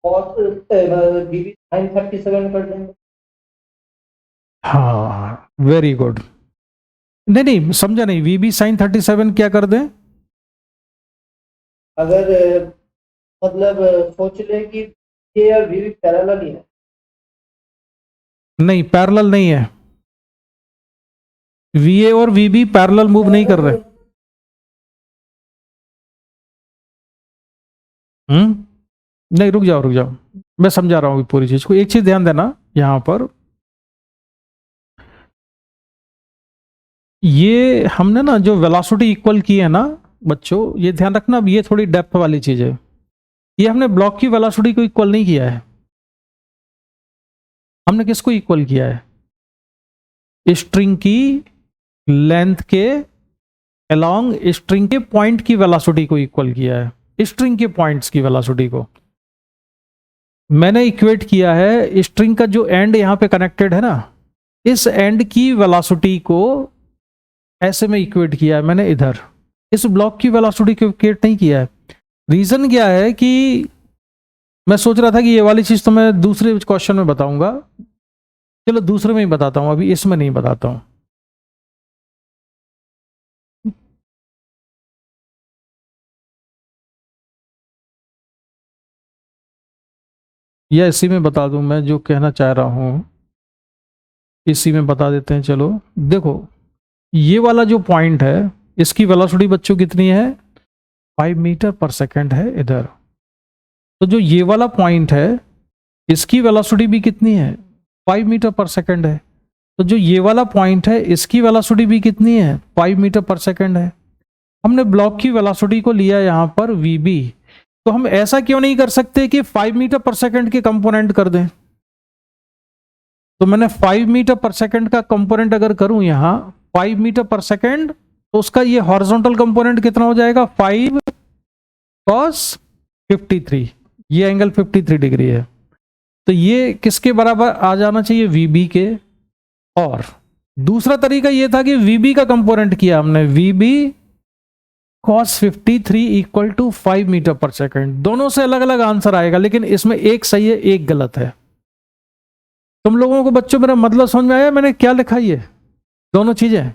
VB sin 37 कर देंगे। हाँ वेरी गुड। नहीं समझा नहीं, VB sin 37 क्या कर दें? अगर मतलब सोच लें कि ये और VB पैरेलल ही है। नहीं, पैरेलल नहीं है। VA और VB पैरेलल मूव नहीं कर रहे। नहीं, रुक जाओ, मैं समझा रहा हूँ पूरी चीज को। एक चीज ध्यान देना, यहां पर ये हमने ना जो वेलोसिटी इक्वल की है ना बच्चों, ये ध्यान रखना, अब ये थोड़ी डेप्थ वाली चीज है। ये हमने ब्लॉक की वेलोसिटी को इक्वल नहीं किया है। हमने किसको इक्वल किया है? स्ट्रिंग की लेंथ के अलोंग स्ट्रिंग के पॉइंट की वेलोसिटी को इक्वल किया है, स्ट्रिंग के पॉइंट्स की वेलोसिटी को। मैंने इक्वेट किया है स्ट्रिंग का जो एंड यहां पे कनेक्टेड है ना, इस एंड की वेलोसिटी को ऐसे में इक्वेट किया है मैंने इधर, इस ब्लॉक की वेलोसिटी को इक्वेट नहीं किया है। रीजन क्या है कि मैं सोच रहा था कि ये वाली चीज तो मैं दूसरे क्वेश्चन में बताऊंगा, चलो दूसरे में ही बताता हूं, अभी इसमें नहीं बताता हूं। या इसी में बता दूं, मैं जो कहना चाह रहा हूं इसी में बता देते हैं। चलो देखो, ये वाला जो पॉइंट है इसकी वेलोसिटी बच्चों कितनी है, 5 मीटर पर सेकेंड है इधर। तो जो ये वाला पॉइंट है इसकी वेलोसिटी भी कितनी है, 5 मीटर पर सेकेंड है। तो जो ये वाला पॉइंट है इसकी वेलोसिटी भी कितनी है, 5 मीटर पर सेकेंड है। हमने ब्लॉक की वेलोसिटी को लिया यहां पर वीबी, तो हम ऐसा क्यों नहीं कर सकते कि 5 मीटर पर सेकेंड के कंपोनेंट कर दें। तो मैंने 5 मीटर पर सेकेंड का कंपोनेंट अगर करूं यहां 5 मीटर पर सेकेंड, तो उसका ये हॉरिजॉन्टल कंपोनेंट कितना हो जाएगा, 5 cos 53, ये एंगल 53 डिग्री है। तो ये किसके बराबर आ जाना चाहिए, VB के। और दूसरा तरीका ये था कि VB का कंपोनेंट किया हमने, VB cos 53 equal to 5 metre per second. दोनों से अलग अलग आंसर आएगा, लेकिन इसमें एक सही है एक गलत है। तुम लोगों को बच्चों मेरा मतलब समझ में आया मैंने क्या लिखा, ये दोनों चीजें।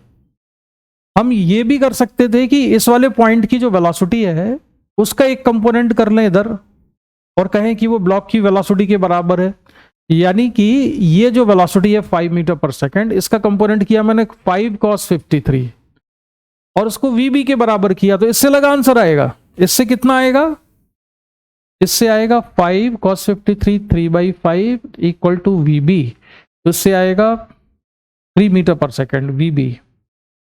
हम ये भी कर सकते थे कि इस वाले पॉइंट की जो वेलोसिटी है उसका एक कंपोनेंट कर लें इधर और कहें कि वो ब्लॉक की वेलोसिटी के बराबर है, यानी कि ये जो वेलोसिटी है 5 मीटर पर सेकेंड, इसका कंपोनेंट किया मैंने 5 cos 53 और उसको VB के बराबर किया, तो इससे लगा आंसर आएगा। इससे कितना आएगा, इससे आएगा 5 cos 53 3/5 इक्वल टू VB, तो इससे आएगा 3 मीटर पर सेकेंड VB।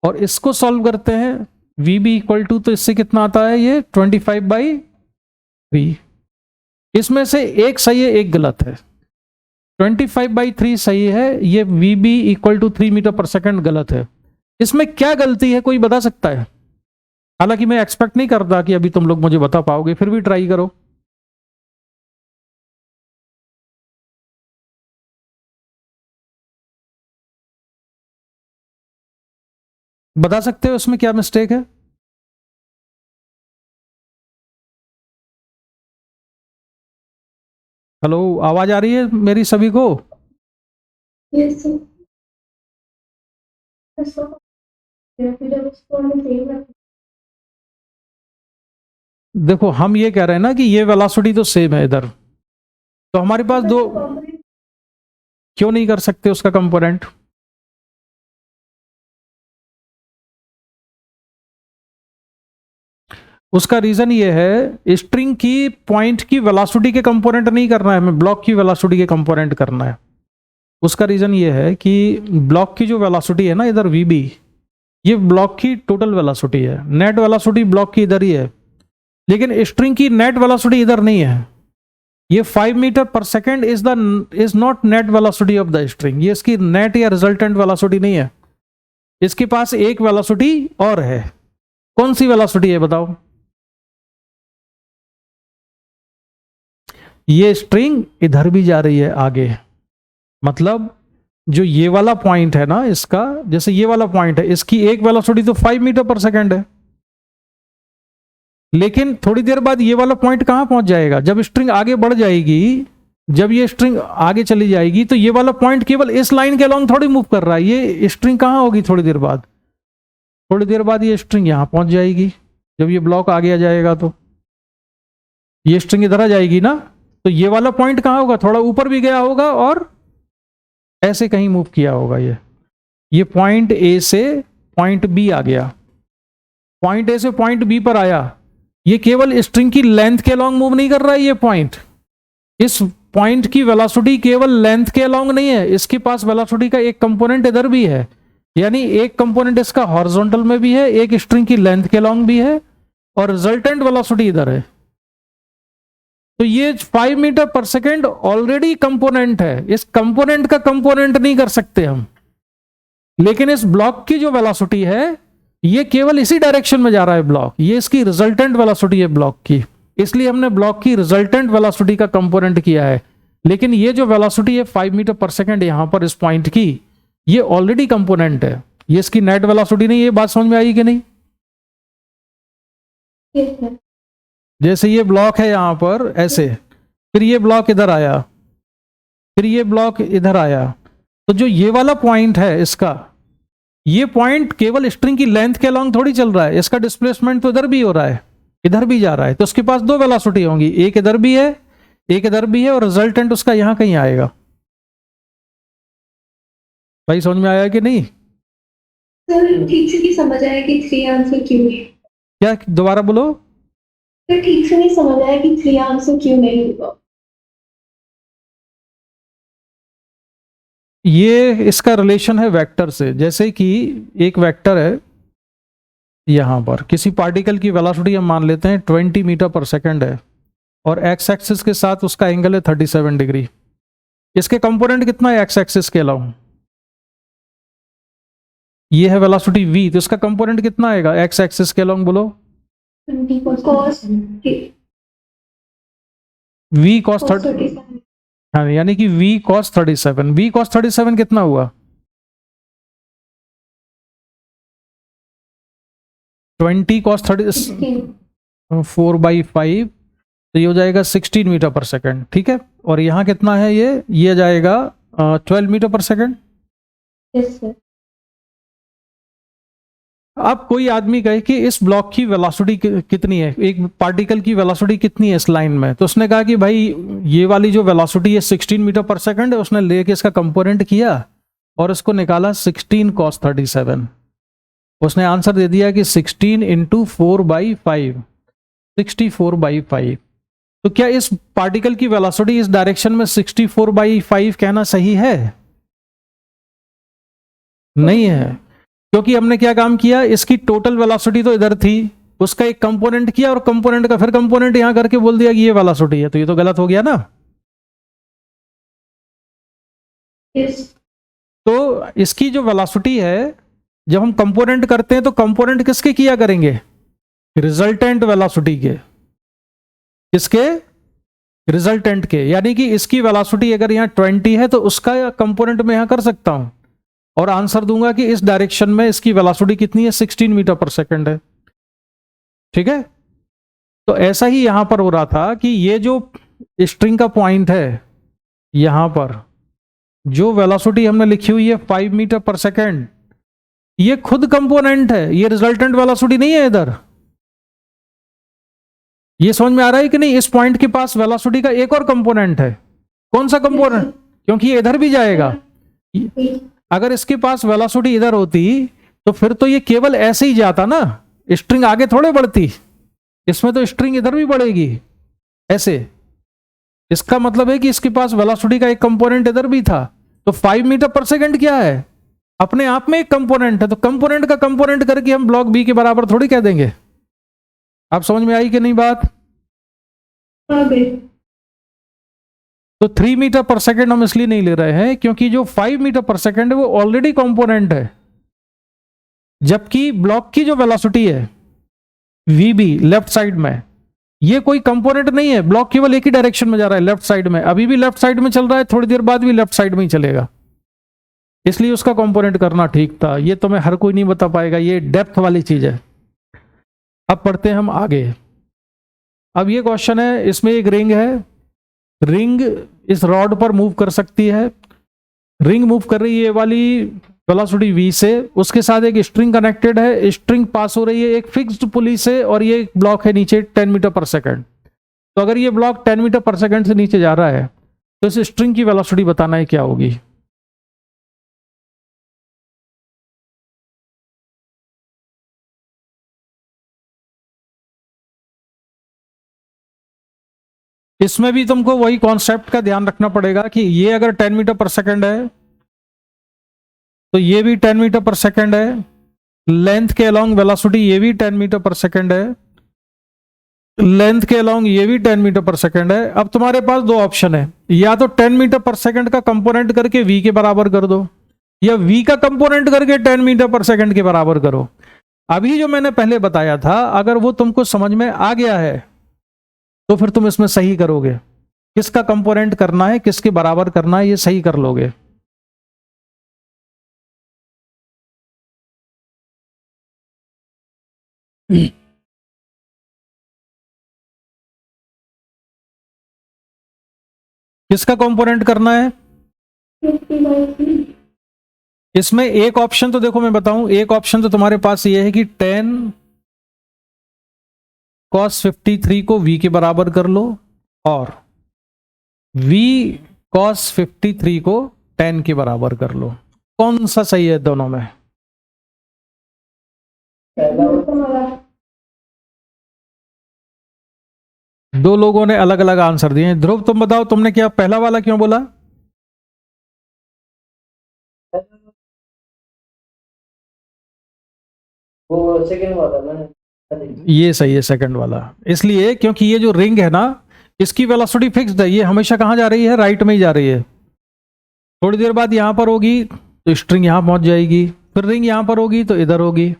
और इसको सॉल्व करते हैं VB इक्वल टू, तो इससे कितना आता है ये 25/3। इसमें से एक सही है एक गलत है, 25/3 सही है, ये VB equal to 3 metre per second गलत है। इसमें क्या गलती है कोई बता सकता है? हालांकि मैं एक्सपेक्ट नहीं करता कि अभी तुम लोग मुझे बता पाओगे, फिर भी ट्राई करो। बता सकते हो इसमें क्या मिस्टेक है? हेलो, आवाज आ रही है मेरी सभी को? Yes, sir. Yes, sir. फिर उसको हमें सेव रखना। देखो हम ये कह रहे हैं ना कि ये वेलोसिटी तो सेम है इधर, तो हमारे पास दो, क्यों नहीं कर सकते उसका कंपोनेंट? उसका रीजन ये है, स्ट्रिंग की पॉइंट की वेलोसिटी के कंपोनेंट नहीं करना है, हमें ब्लॉक की वेलोसिटी के कंपोनेंट करना है। उसका रीजन ये है कि ब्लॉक की जो वेलोसिटी है ना इधर VB, ये ब्लॉक की टोटल वेलोसिटी है, नेट वेलोसिटी ब्लॉक की इधर ही है, लेकिन स्ट्रिंग की नेट वेलोसिटी इधर नहीं है। ये 5 metre per second is not net velocity of the string, ये इसकी नेट या रिजल्टेंट वेलोसिटी नहीं है। इसके पास एक वेलोसिटी और है, कौन सी वेलोसिटी है बताओ? ये स्ट्रिंग इधर भी जा रही है आगे, मतलब जो ये वाला पॉइंट है ना इसका, जैसे ये वाला पॉइंट है, इसकी एक वेलोसिटी तो 5 मीटर पर सेकेंड है, लेकिन थोड़ी देर बाद ये वाला पॉइंट कहां पहुंच जाएगा, जब स्ट्रिंग आगे बढ़ जाएगी, जब ये स्ट्रिंग आगे चली जाएगी तो ये वाला पॉइंट केवल इस लाइन के अलोंग थोड़ी मूव कर रहा है, ये स्ट्रिंग कहां होगी थोड़ी देर बाद, थोड़ी देर बाद ये स्ट्रिंग यहां पहुंच जाएगी। जब ये ब्लॉक आगे आ जाएगा तो ये स्ट्रिंग इधर आ जाएगी ना, तो ये वाला पॉइंट कहां होगा, थोड़ा ऊपर भी गया होगा और ऐसे कहीं मूव किया होगा। ये पॉइंट A से पॉइंट B आ गया, पॉइंट A से पॉइंट B पर आया, ये केवल स्ट्रिंग की लेंथ के अलोंग मूव नहीं कर रहा है ये पॉइंट, इस पॉइंट की वेलोसिटी केवल लेंथ के अलोंग नहीं है, इसके पास वेलोसिटी का एक कंपोनेंट इधर भी है, यानी एक कंपोनेंट इसका हॉरिजॉन्टल में भी है, एक स्ट्रिंग की लेंथ के अलोंग भी है, और रिजल्टेंट वेलोसिटी इधर है। तो ये 5 metre per second already component है, इस कंपोनेंट का कंपोनेंट नहीं कर सकते हम। लेकिन इस ब्लॉक की जो वेलोसिटी है ये केवल इसी डायरेक्शन में जा रहा है ब्लॉक, ये इसकी रिजल्टेंट वेलोसिटी है ब्लॉक की, इसलिए हमने ब्लॉक की रिजल्टेंट वेलोसिटी का कंपोनेंट किया है। लेकिन ये जो वेलोसिटी है 5 मीटर पर सेकंड यहां पर इस पॉइंट की, ये ऑलरेडी कंपोनेंट है, ये इसकी नेट वेलोसिटी नहीं। ये बात समझ में आई कि नहीं? Yes, sir. जैसे ये ब्लॉक है यहां पर ऐसे, फिर ये ब्लॉक इधर आया, फिर ये ब्लॉक इधर आया, तो जो ये वाला पॉइंट है इसका, ये पॉइंट केवल स्ट्रिंग की लेंथ के अलोंग थोड़ी चल रहा है, इसका डिस्प्लेसमेंट तो इधर भी हो रहा है, इधर भी जा रहा है, तो उसके पास दो वेलोसिटी होंगी, एक इधर भी है, एक इधर भी है, और रिजल्टेंट उसका यहां कहीं आएगा। भाई समझ में आया कि नहीं? सर ठीक से नहीं समझ आया कि 3 आंसर क्यों है। क्या, दोबारा बोलो। सर ठीक से नहीं समझ आया कि 3 आंसर क्यों नहीं होगा। ये इसका रिलेशन है वेक्टर से, जैसे कि एक वेक्टर है यहां पर, किसी पार्टिकल की वेलोसिटी हम मान लेते हैं 20 मीटर पर सेकंड है, और एक्स एक्सिस के साथ उसका एंगल है 37 डिग्री। इसके कंपोनेंट कितना है एक्स एक्सिस के अलावा? ये है वेलोसिटी v, तो इसका कंपोनेंट कितना आएगा एक्स एक्सिस के अलोंग? बोलो। 20 cos v cos 30, 37। हाँ, यानी कि v cos 37, v cos 37 कितना हुआ? 20 cos 30 4/5, तो ये हो जाएगा 16 मीटर पर सेकंड, ठीक है। और यहाँ कितना है ये जाएगा 12 metre per second. Yes sir. अब कोई आदमी कहे कि इस ब्लॉक की वेलोसिटी कितनी है, एक पार्टिकल की वेलोसिटी कितनी है इस लाइन में, तो उसने कहा कि भाई ये वाली जो वेलोसिटी है 16 मीटर पर सेकंड है, उसने लेके इसका कंपोनेंट किया और इसको निकाला 16 cos 37। उसने आंसर दे दिया कि 16 इंटू 4/5, 64/5। तो क्या इस पार्टिकल की वेलोसिटी इस डायरेक्शन में 64/5 कहना सही है? नहीं है, क्योंकि हमने क्या काम किया, इसकी टोटल वेलोसिटी तो इधर थी, उसका एक कंपोनेंट किया और कंपोनेंट का फिर कंपोनेंट यहां करके बोल दिया कि ये वेलोसिटी है, तो ये तो गलत हो गया ना। यस। तो इसकी जो वेलोसिटी है, जब हम कंपोनेंट करते हैं तो कंपोनेंट किसके किया करेंगे? रिजल्टेंट वेलोसिटी के। किसके? रिजल्टेंट के। यानी कि इसकी वेलोसिटी अगर यहाँ 20 है तो उसका कंपोनेंट मैं यहां कर सकता हूं और आंसर दूंगा कि इस डायरेक्शन में इसकी वेलोसिटी कितनी है, 16 मीटर पर सेकंड है, ठीक है। तो ऐसा ही यहां पर हो रहा था कि ये जो स्ट्रिंग का पॉइंट है, यहां पर जो वेलोसिटी हमने लिखी हुई है 5 मीटर पर सेकंड, ये खुद कंपोनेंट है, ये रिजल्टेंट वेलोसिटी नहीं है इधर। ये समझ में आ रहा है कि नहीं? इस पॉइंट के पास वेलोसिटी का एक और कंपोनेंट है। कौन सा कंपोनेंट? क्योंकि ये इधर भी जाएगा। अगर इसके पास वेलोसिटी इधर होती तो फिर तो ये केवल ऐसे ही जाता ना, स्ट्रिंग आगे थोड़े बढ़ती, इसमें तो स्ट्रिंग इधर भी बढ़ेगी ऐसे। इसका मतलब है कि इसके पास वेलोसिटी का एक कंपोनेंट इधर भी था। तो 5 मीटर पर सेकंड क्या है? अपने आप में एक कंपोनेंट है, तो कंपोनेंट का कंपोनेंट करके हम ब्लॉक बी के बराबर थोड़ी कह देंगे। आप समझ में आई कि नहीं बात? तो 3 मीटर पर सेकंड हम इसलिए नहीं ले रहे हैं क्योंकि जो 5 मीटर पर सेकंड है वो ऑलरेडी कंपोनेंट है, जबकि ब्लॉक की जो वेलोसिटी है वीबी लेफ्ट साइड में, ये कोई कंपोनेंट नहीं है। ब्लॉक केवल एक ही डायरेक्शन में जा रहा है, लेफ्ट साइड में। अभी भी लेफ्ट साइड में चल रहा है, थोड़ी देर बाद भी लेफ्ट साइड में ही चलेगा, इसलिए उसका कंपोनेंट करना ठीक था। ये तो मैं हर कोई नहीं बता पाएगा, ये डेप्थ वाली चीज है। अब पढ़ते हैं हम आगे। अब ये क्वेश्चन है, इसमें एक रिंग है, रिंग इस रॉड पर मूव कर सकती है, रिंग मूव कर रही है ये वाली वेलोसिटी v से, उसके साथ एक स्ट्रिंग कनेक्टेड है, स्ट्रिंग पास हो रही है एक फिक्स्ड पुली से, और ये ब्लॉक है नीचे 10 मीटर पर सेकंड। तो अगर ये ब्लॉक 10 मीटर पर सेकंड से नीचे जा रहा है तो इस स्ट्रिंग की वेलोसिटी बताना है क्या होगी। इसमें भी तुमको वही कॉन्सेप्ट का ध्यान रखना पड़ेगा कि ये अगर 10 मीटर पर सेकंड है तो ये भी 10 मीटर पर सेकंड है, लेंथ के अलोंग वेलोसिटी ये भी 10 मीटर पर सेकंड है, लेंथ के अलोंग ये भी 10 मीटर पर सेकंड है। अब तुम्हारे पास दो ऑप्शन है, या तो 10 मीटर पर सेकंड का कंपोनेंट करके v के बराबर कर दो, या v का कंपोनेंट करके 10 मीटर पर सेकंड के बराबर करो। अभी जो मैंने पहले बताया था अगर वो तुमको समझ में आ गया है तो फिर तुम इसमें सही करोगे, किसका कंपोनेंट करना है किसके बराबर करना है ये सही कर लोगे। किसका कंपोनेंट करना है? 50/3। इसमें एक ऑप्शन तो देखो मैं बताऊं, एक ऑप्शन तो तुम्हारे पास ये है कि 10 cos 53 को v के बराबर कर लो और v cos 53 को 10 के बराबर कर लो। कौन सा सही है दोनों में? दो लोगों ने अलग अलग आंसर दिए। ध्रुव तुम बताओ तुमने क्या पहला वाला क्यों बोला? वो सेकंड वाला मैंने ये सही है सेकंड वाला, इसलिए क्योंकि ये जो रिंग है ना इसकी वेलोसिटी फिक्स्ड है, ये हमेशा कहां जा रही है? राइट में ही जा रही है। थोड़ी देर बाद यहां पर होगी तो स्ट्रिंग यहां पहुंच जाएगी, फिर रिंग यहां पर होगी तो इधर होगी।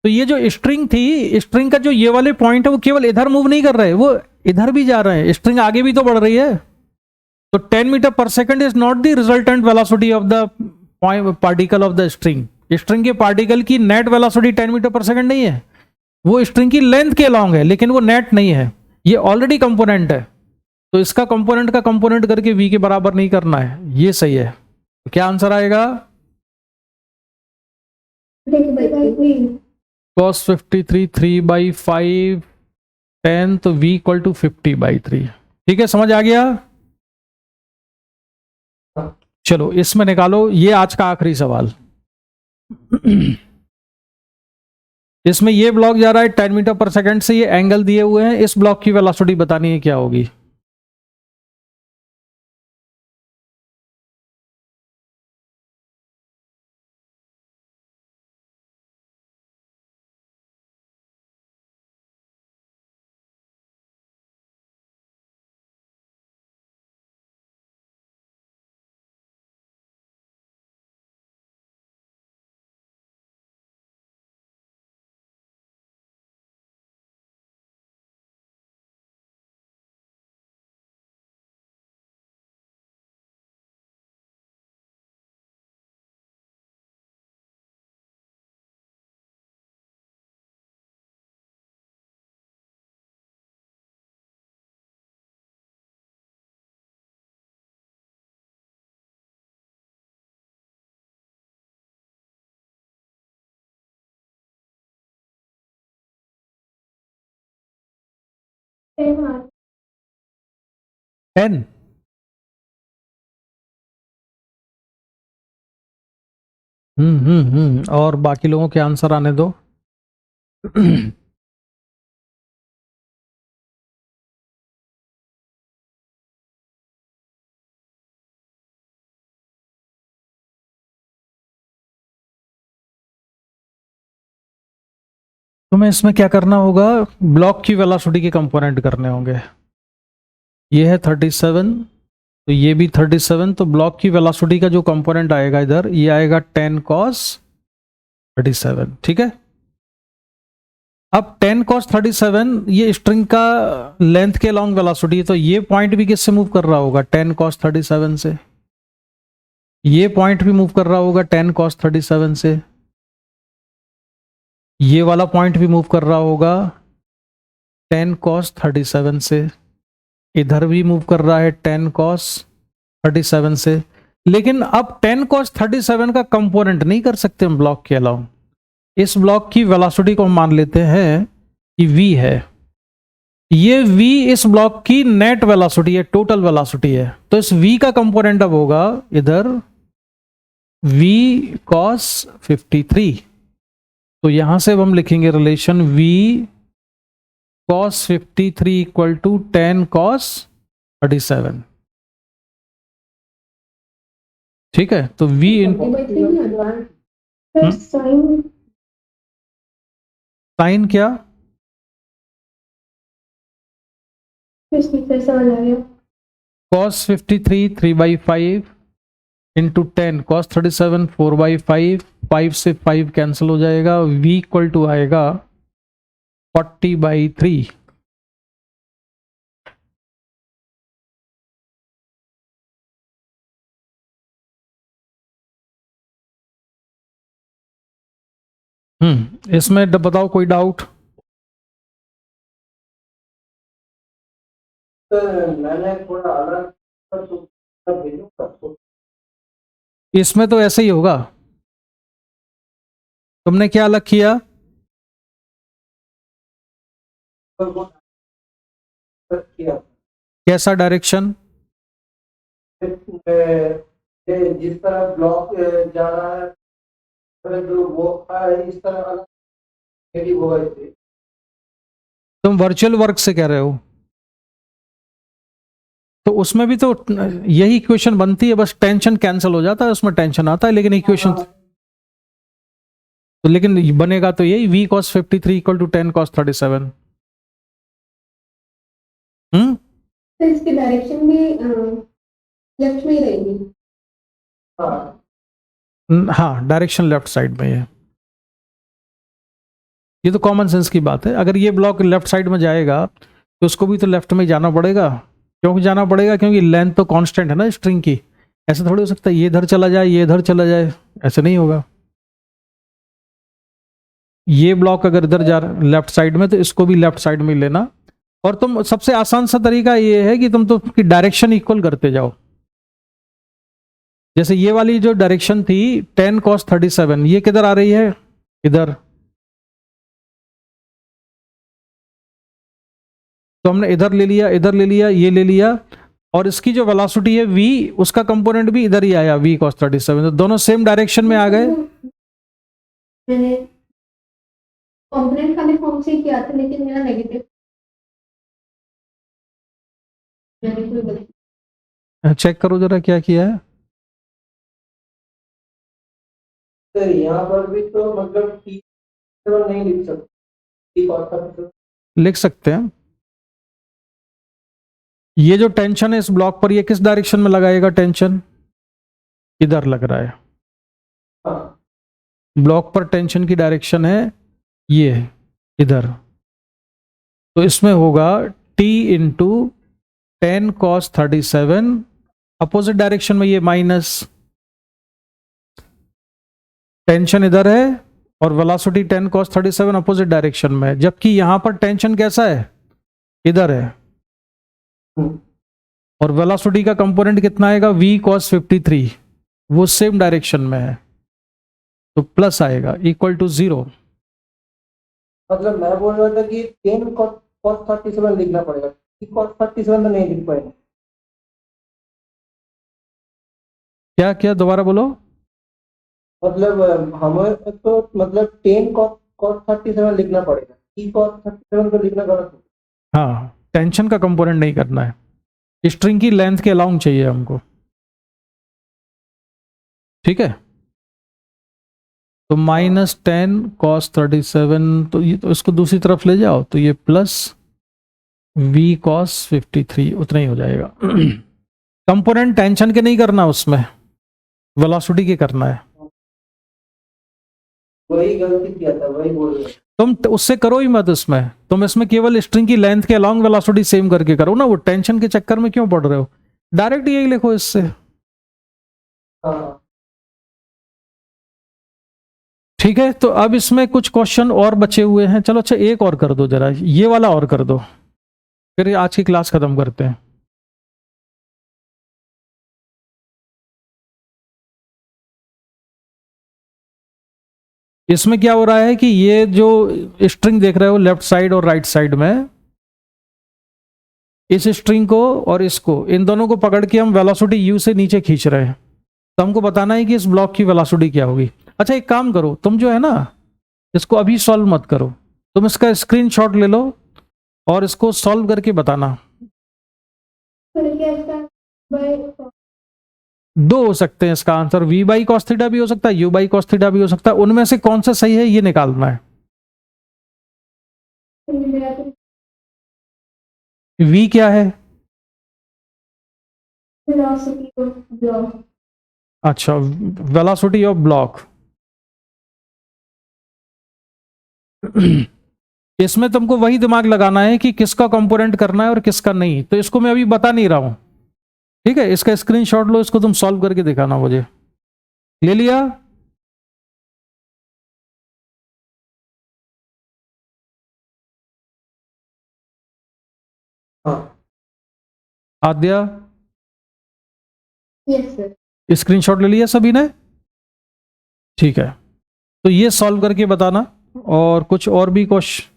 तो ये जो स्ट्रिंग थी, स्ट्रिंग का जो ये वाले पॉइंट है वो केवल इधर मूव नहीं कर रहे, वो इधर भी जा रहे हैं, स्ट्रिंग आगे भी तो बढ़ रही है। तो 10 metre per second is not the resultant velocity of the particle of the string. String के पार्टिकल की net velocity 10 metre per second नहीं है, वो स्ट्रिंग की लेंथ के अलॉन्ग है, लेकिन वो नेट नहीं है, ये ऑलरेडी कंपोनेंट है। तो इसका कंपोनेंट का कंपोनेंट करके v के बराबर नहीं करना है, ये सही है। तो क्या आंसर आएगा? cos 53 3/5 10, तो v इक्वल टू 50/3। ठीक है, समझ आ गया? चलो इसमें निकालो, ये आज का आखिरी सवाल। इसमें ये ब्लॉक जा रहा है 10 मीटर पर सेकंड से, ये एंगल दिए हुए हैं, इस ब्लॉक की वेलोसिटी बतानी है क्या होगी। हाँ। 10। और बाकी लोगों के आंसर आने दो। तुम्हें इसमें क्या करना होगा, ब्लॉक की वेलोसिटी के कंपोनेंट करने होंगे। ये है 37, तो ये भी 37, तो ब्लॉक की वेलोसिटी का जो कंपोनेंट आएगा इधर, ये आएगा 10 cos 37। ठीक है, अब 10 cos 37 ये स्ट्रिंग का लेंथ के लॉन्ग वेलोसिटी है, तो ये पॉइंट भी किससे मूव कर रहा होगा? 10 cos 37 से। ये पॉइंट भी मूव कर रहा होगा 10 cos 37 से। ये वाला पॉइंट भी मूव कर रहा होगा 10 cos 37 से। इधर भी मूव कर रहा है 10 cos 37 से। लेकिन अब 10 cos 37 का कंपोनेंट नहीं कर सकते हम ब्लॉक के अलावा। इस ब्लॉक की वेलोसिटी को हम मान लेते हैं कि v है, ये v इस ब्लॉक की नेट वेलोसिटी है, टोटल वेलोसिटी है। तो इस v का कंपोनेंट अब होगा इधर v cos 53। तो यहां से अब हम लिखेंगे relation v cos 53 equal to 10 cos 37। ठीक है, तो v साइन क्या? cos 53 3/5 इंटू 10 cos 37 4/5, 5 से 5 कैंसिल हो जाएगा, v इक्वल टू आएगा 40/3। इसमें बताओ कोई डाउट? मैंने थोड़ा अलग भेजूंगा। इसमें तो ऐसे ही होगा। तुमने क्या अलग किया? किया कैसा डायरेक्शन? जिस तरह ब्लॉक जा रहा है, जो वो इस तरह अलग होगा इससे। तुम वर्चुअल वर्क से कह रहे हो, तो उसमें भी तो यही इक्वेशन बनती है, बस टेंशन कैंसिल हो जाता है, उसमें टेंशन आता है, लेकिन इक्वेशन तो लेकिन बनेगा तो यही v cos 53 equal to 10 cos 37। तो इसकी डायरेक्शन भी लेफ्ट में ही रहेगी। हाँ, डायरेक्शन लेफ्ट साइड में है। ये तो कॉमन सेंस की बात है। अगर ये ब्लॉक लेफ्ट साइड में जाएगा तो उसको भी तो लेफ्ट में जाना पड़ेगा। क्यों जाना पड़ेगा? क्योंकि लेंथ तो कांस्टेंट है ना स्ट्रिंग की। ऐसा थोड़ी हो सकता है ये इधर चला जाए, ये इधर चला जाए, ऐसे नहीं होगा। ये ब्लॉक अगर इधर जा रहा है लेफ्ट साइड में, तो इसको भी लेफ्ट साइड में लेना। और तुम सबसे आसान सा तरीका ये है कि तुम तो डायरेक्शन इक्वल करते जाओ। जैसे ये वाली जो डायरेक्शन थी 10 cos 37, ये किधर आ रही है? इधर। तो हमने इधर ले लिया, इधर ले लिया, ये ले लिया, और इसकी जो वेलोसिटी है v, उसका कंपोनेंट भी इधर ही आया v cos 37, तो दोनों सेम डायरेक्शन में आ गए। मैंने कंपोनेंट खाली फॉर्म से ही किया था, लेकिन मेरा नेगेटिव चेक करो जरा क्या किया है। तो यहाँ पर भी तो मतलब T7 नहीं लिख सकते, लिख सकते हैं। ये जो टेंशन है इस ब्लॉक पर, ये किस डायरेक्शन में लगाएगा टेंशन? इधर लग रहा है। हाँ। ब्लॉक पर टेंशन की डायरेक्शन है ये इधर, तो इसमें होगा T into 10 cos 37, opposite direction में ये माइनस, टेंशन इधर है और वेलोसिटी 10 cos 37 अपोजिट डायरेक्शन में है, जबकि यहां पर टेंशन कैसा है? इधर है, और वेलोसिटी का कंपोनेंट कितना आएगा? v cos 53, वो सेम डायरेक्शन में है, तो प्लस आएगा इक्वल टू 0। मतलब मैं बोल रहा था कि 10 cos 37 लिखना पड़ेगा, cos 37 तो नहीं लिख पाएगा। क्या क्या दोबारा बोलो। मतलब हमें तो मतलब 10 cos 37 लिखना पड़ेगा, cos 37 तो लिखना गलत है। हाँ, टेंशन का कंपोनेंट नहीं करना है, स्ट्रिंग की लेंथ के अलाउंग चाहिए हमको, ठीक है। तो -10 cos 37, तो ये तो इसको दूसरी तरफ ले जाओ, तो ये प्लस v cos 53 उतना ही हो जाएगा। कंपोनेंट टेंशन के नहीं करना, उसमें वेलोसिटी के करना है। वही गलती किया था, वही बोल रहा। तुम उससे करो ही मत, इसमें तुम इसमें केवल स्ट्रिंग की लेंथ के अलाउंग वेलोसिटी सेम करके करो ना। वो टेंशन के चक्कर में क्यों पड़ रहे हो? डायरेक्ट यही लिखो इससे। हाँ। ठीक है, तो अब इसमें कुछ क्वेश्चन और बचे हुए हैं। चलो अच्छा, एक और कर दो जरा, ये वाला और कर दो, फिर आज की क्लास खत्म करते हैं। इसमें क्या हो रहा है कि ये जो स्ट्रिंग देख रहे हो लेफ्ट साइड और राइट साइड में, इस स्ट्रिंग को और इसको, इन दोनों को पकड़ के हम वेलोसिटी u से नीचे खींच रहे हैं। तो हमको बताना है कि इस ब्लॉक की वेलोसिटी क्या होगी। अच्छा, एक काम करो, तुम जो है ना, इसको अभी सॉल्व मत करो, तुम इसका स्क्रीनशॉट ले लो और इसको सॉल्व करके बताना। दो हो सकते हैं इसका answer, v by cos theta भी हो सकता है, u बाई कॉस थीटा भी हो सकता है। उनमें से कौन सा सही है ये निकालना है। v क्या है? अच्छा, वेलोसिटी ऑफ ब्लॉक। इसमें तुमको वही दिमाग लगाना है कि किसका कंपोनेंट करना है और किसका नहीं, तो इसको मैं अभी बता नहीं रहा हूं, ठीक है। इसका स्क्रीनशॉट लो, इसको तुम सॉल्व करके दिखाना मुझे। ले लिया? हाँ। आद्या, यस सर। स्क्रीनशॉट ले लिया सभी ने? ठीक है, तो ये सॉल्व करके बताना। और कुछ और भी क्वेश्चन,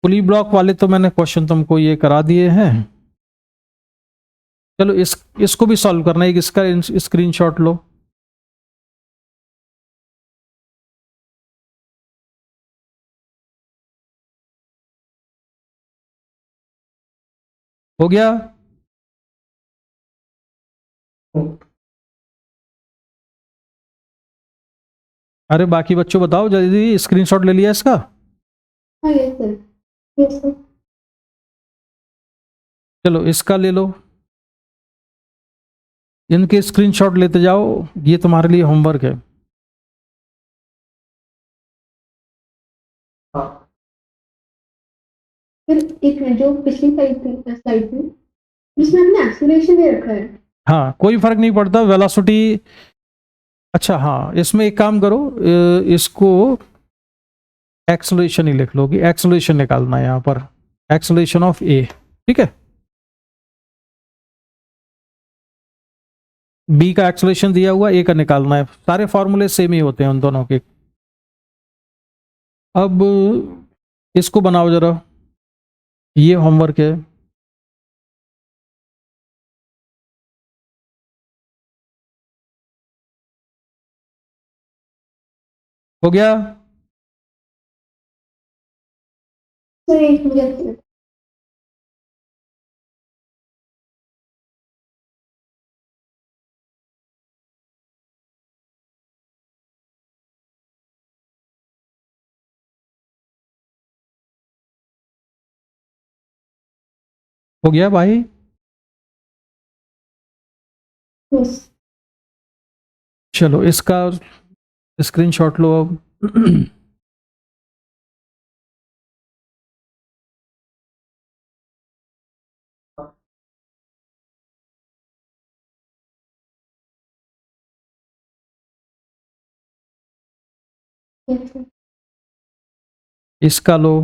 पुली ब्लॉक वाले तो मैंने क्वेश्चन तुमको ये करा दिए हैं। चलो इसको भी सॉल्व करना है, इसका स्क्रीनशॉट लो। हो गया? अरे बाकी बच्चों बताओ जल्दी, स्क्रीनशॉट ले लिया इसका? हाँ यस सर। Yes sir. चलो इसका ले लो, इनके स्क्रीनशॉट लेते जाओ, ये तुम्हारे लिए होमवर्क है। हाँ। फिर एक जो पिछली स्लाइड थी जिसमें हमने एक्सेलरेशन दे रखा है। हाँ कोई फर्क नहीं पड़ता, वेलोसिटी। अच्छा हाँ, इसमें एक काम करो, इसको एक्सेलरेशन ही लिख लो कि एक्सेलरेशन निकालना है यहां पर, एक्सेलरेशन ऑफ ए, ठीक है। बी का एक्सेलरेशन दिया हुआ, ए का निकालना है, सारे फॉर्मूले सेम ही होते हैं उन दोनों के। अब इसको बनाओ जरा, ये होमवर्क है। हो गया? सर एक मिनट। हो गया भाई? यस। चलो इसका स्क्रीनशॉट लो अब। Yes sir. इसका लो।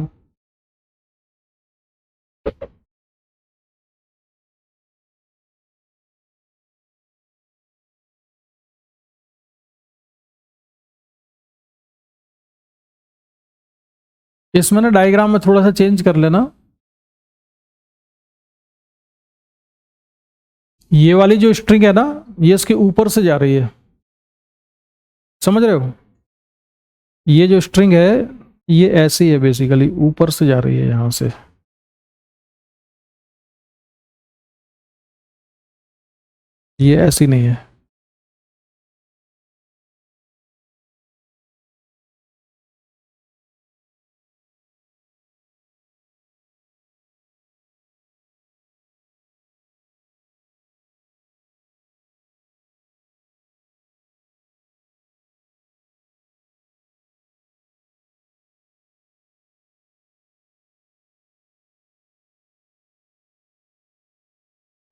इसमें ना डायग्राम में थोड़ा सा चेंज कर लेना। ये वाली जो स्ट्रिंग है ना, ये इसके ऊपर से जा रही है, समझ रहे हो? ये जो स्ट्रिंग है ये ऐसी है, बेसिकली ऊपर से जा रही है यहां से। ये ऐसी नहीं है।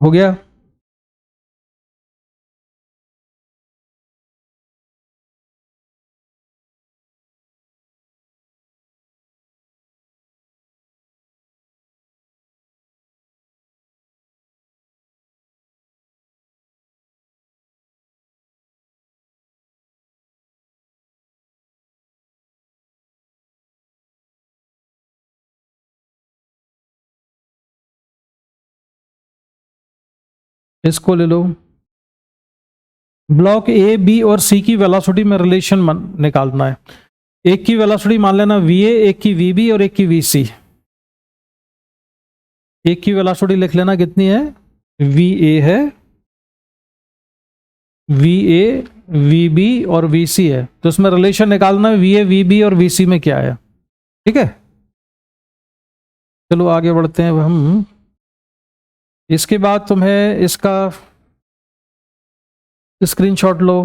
हो गया? इसको ले लो। ब्लॉक ए बी और सी की वेलोसिटी में रिलेशन निकालना है। एक की वेलोसिटी मान लेना वी ए, एक की वी बी और एक की वी सी। एक की वेलोसिटी लिख लेना कितनी है, वी ए है, वी ए, वी बी और वी सी है, तो इसमें रिलेशन निकालना है वी ए, वी बी और वी सी में क्या है, ठीक है। चलो आगे बढ़ते हैं अब हम। इसके बाद तुम्हें इसका स्क्रीनशॉट लो।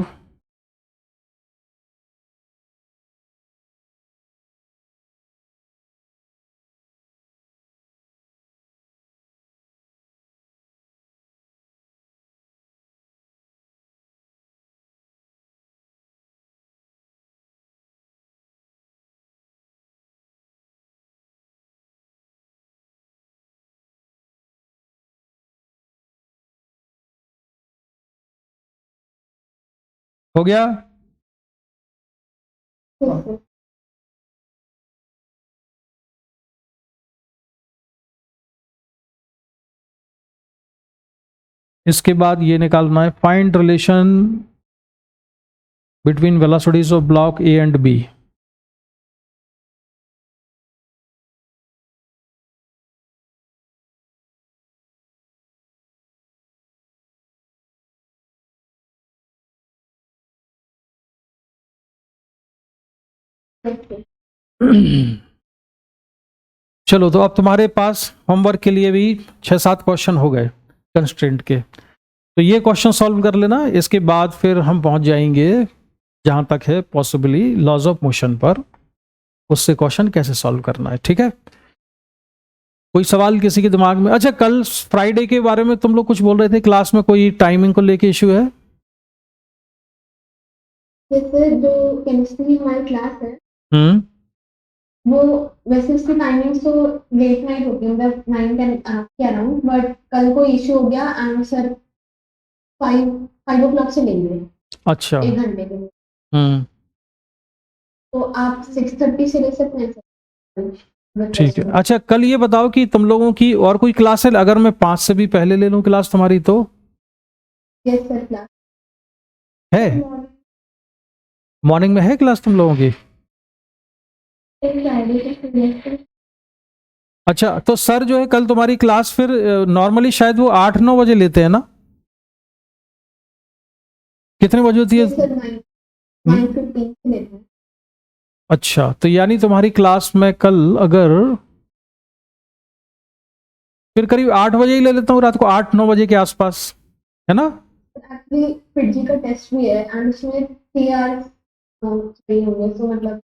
हो गया? Yes, sir. इसके बाद ये निकालना है, find relation between velocities of block A and B. Yes, sir. चलो, तो अब तुम्हारे पास होमवर्क के लिए भी 6-7 क्वेश्चन हो गए कंस्ट्रेंट के, तो ये क्वेश्चन सॉल्व कर लेना। इसके बाद फिर हम पहुंच जाएंगे जहां तक है पॉसिबली लॉज ऑफ मोशन पर, उससे क्वेश्चन कैसे सॉल्व करना है। ठीक है, कोई सवाल किसी के दिमाग में? अच्छा, कल फ्राइडे के बारे में तुम लोग कुछ बोल रहे थे क्लास में, कोई टाइमिंग को लेके इश्यू है? जैसे जो केमिस्ट्री हमारी क्लास है हम्म, वो वैसे उसकी टाइमिंग तो लेट नाइट होती है, मतलब 9-10 के अराउंड, बट कल को इशू हो गया एंड सर 5 o'clock से लेंगे अच्छा, 1 घंटे के लिए, हम्म, तो आप 6:30 से ले सकते हैं सर। ठीक है। अच्छा, कल ये बताओ कि तुम लोगों की और कोई क्लास है? अगर मैं 5 से भी पहले ले लूं क्लास तुम्हारी तो? यस सर, क्लास है, मॉर्निंग में है क्लास तुम लोगों की? फ्राइडे। अच्छा, तो सर जो है कल तुम्हारी क्लास फिर नॉर्मली शायद वो 8-9 बजे लेते हैं ना? कितने बजे होती है? सर 9:15 से लेते हैं। अच्छा, तो यानी तुम्हारी क्लास में कल अगर फिर करीब 8 बजे ही ले लेता हूँ, रात को 8-9 बजे के आसपास, है ना? एक्चुअली फिटजी का टेस्ट भी है एंड उसमें 3 आवर्स चाहिए होंगे, तो मतलब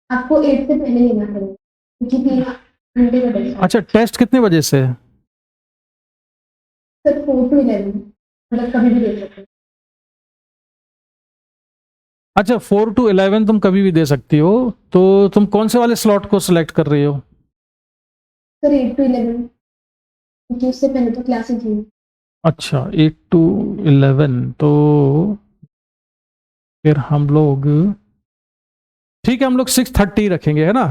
आपको 8 से पहले लेना पड़ेगा क्योंकि 3 घंटे का टेस्ट है। अच्छा, टेस्ट कितने बजे से है? सर 4 to 11, मतलब कभी भी दे सकते हैं। अच्छा, 4 to 11 तुम कभी भी दे सकती हो, तो तुम कौन से वाले स्लॉट को सिलेक्ट कर रही हो? सर 8 to 11 क्योंकि उससे पहले तो क्लासेस हुई। अच्छा, 8 to 11, तो फिर हम लोग, ठीक है, हम लोग 6:30 रखेंगे, है ना?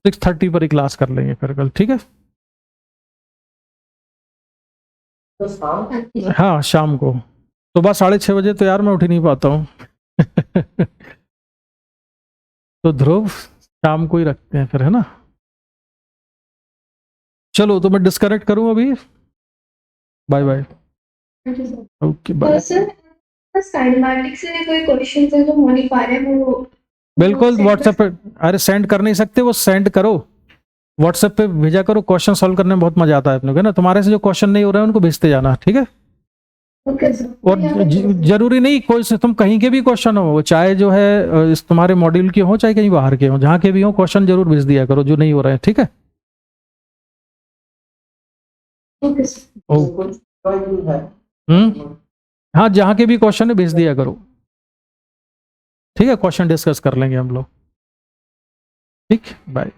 6:30 पर ही क्लास कर लेंगे फिर कल, ठीक है? तो शाम हाँ, शाम को। सुबह 6:30 बजे तो यार मैं उठ ही नहीं पाता हूँ। तो ध्रुव, शाम को ही रखते हैं फिर, है ना? चलो, तो मैं डिस्कनेक्ट करूँ अभी। Bye bye. Thank you sir. Okay, bye. Sir kinematics से कोई क्वेश्चन है जो हो नहीं पा रहे हैं, वो बिल्कुल, व्हाट्सएप पे, अरे सेंड कर नहीं सकते वो सेंड करो, व्हाट्सएप पे भेजा करो। क्वेश्चन सॉल्व करने में बहुत मजा आता है अपने को, है ना? तुम्हारे से जो क्वेश्चन नहीं हो रहा है उनको भेजते जाना, ठीक है? Okay sir. और जरूरी नहीं कोई से, तुम कहीं के भी क्वेश्चन हो, चाहे जो है इस तुम्हारे मॉड्यूल के हो चाहे कहीं बाहर के हो, जहाँ के भी हो क्वेश्चन जरूर भेज दिया करो जो नहीं हो रहे हैं, ठीक है? Okay sir. है हाँ, जहाँ के भी क्वेश्चन है भेज दिया करो, ठीक है? क्वेश्चन डिस्कस कर लेंगे हम लोग, ठीक, बाय।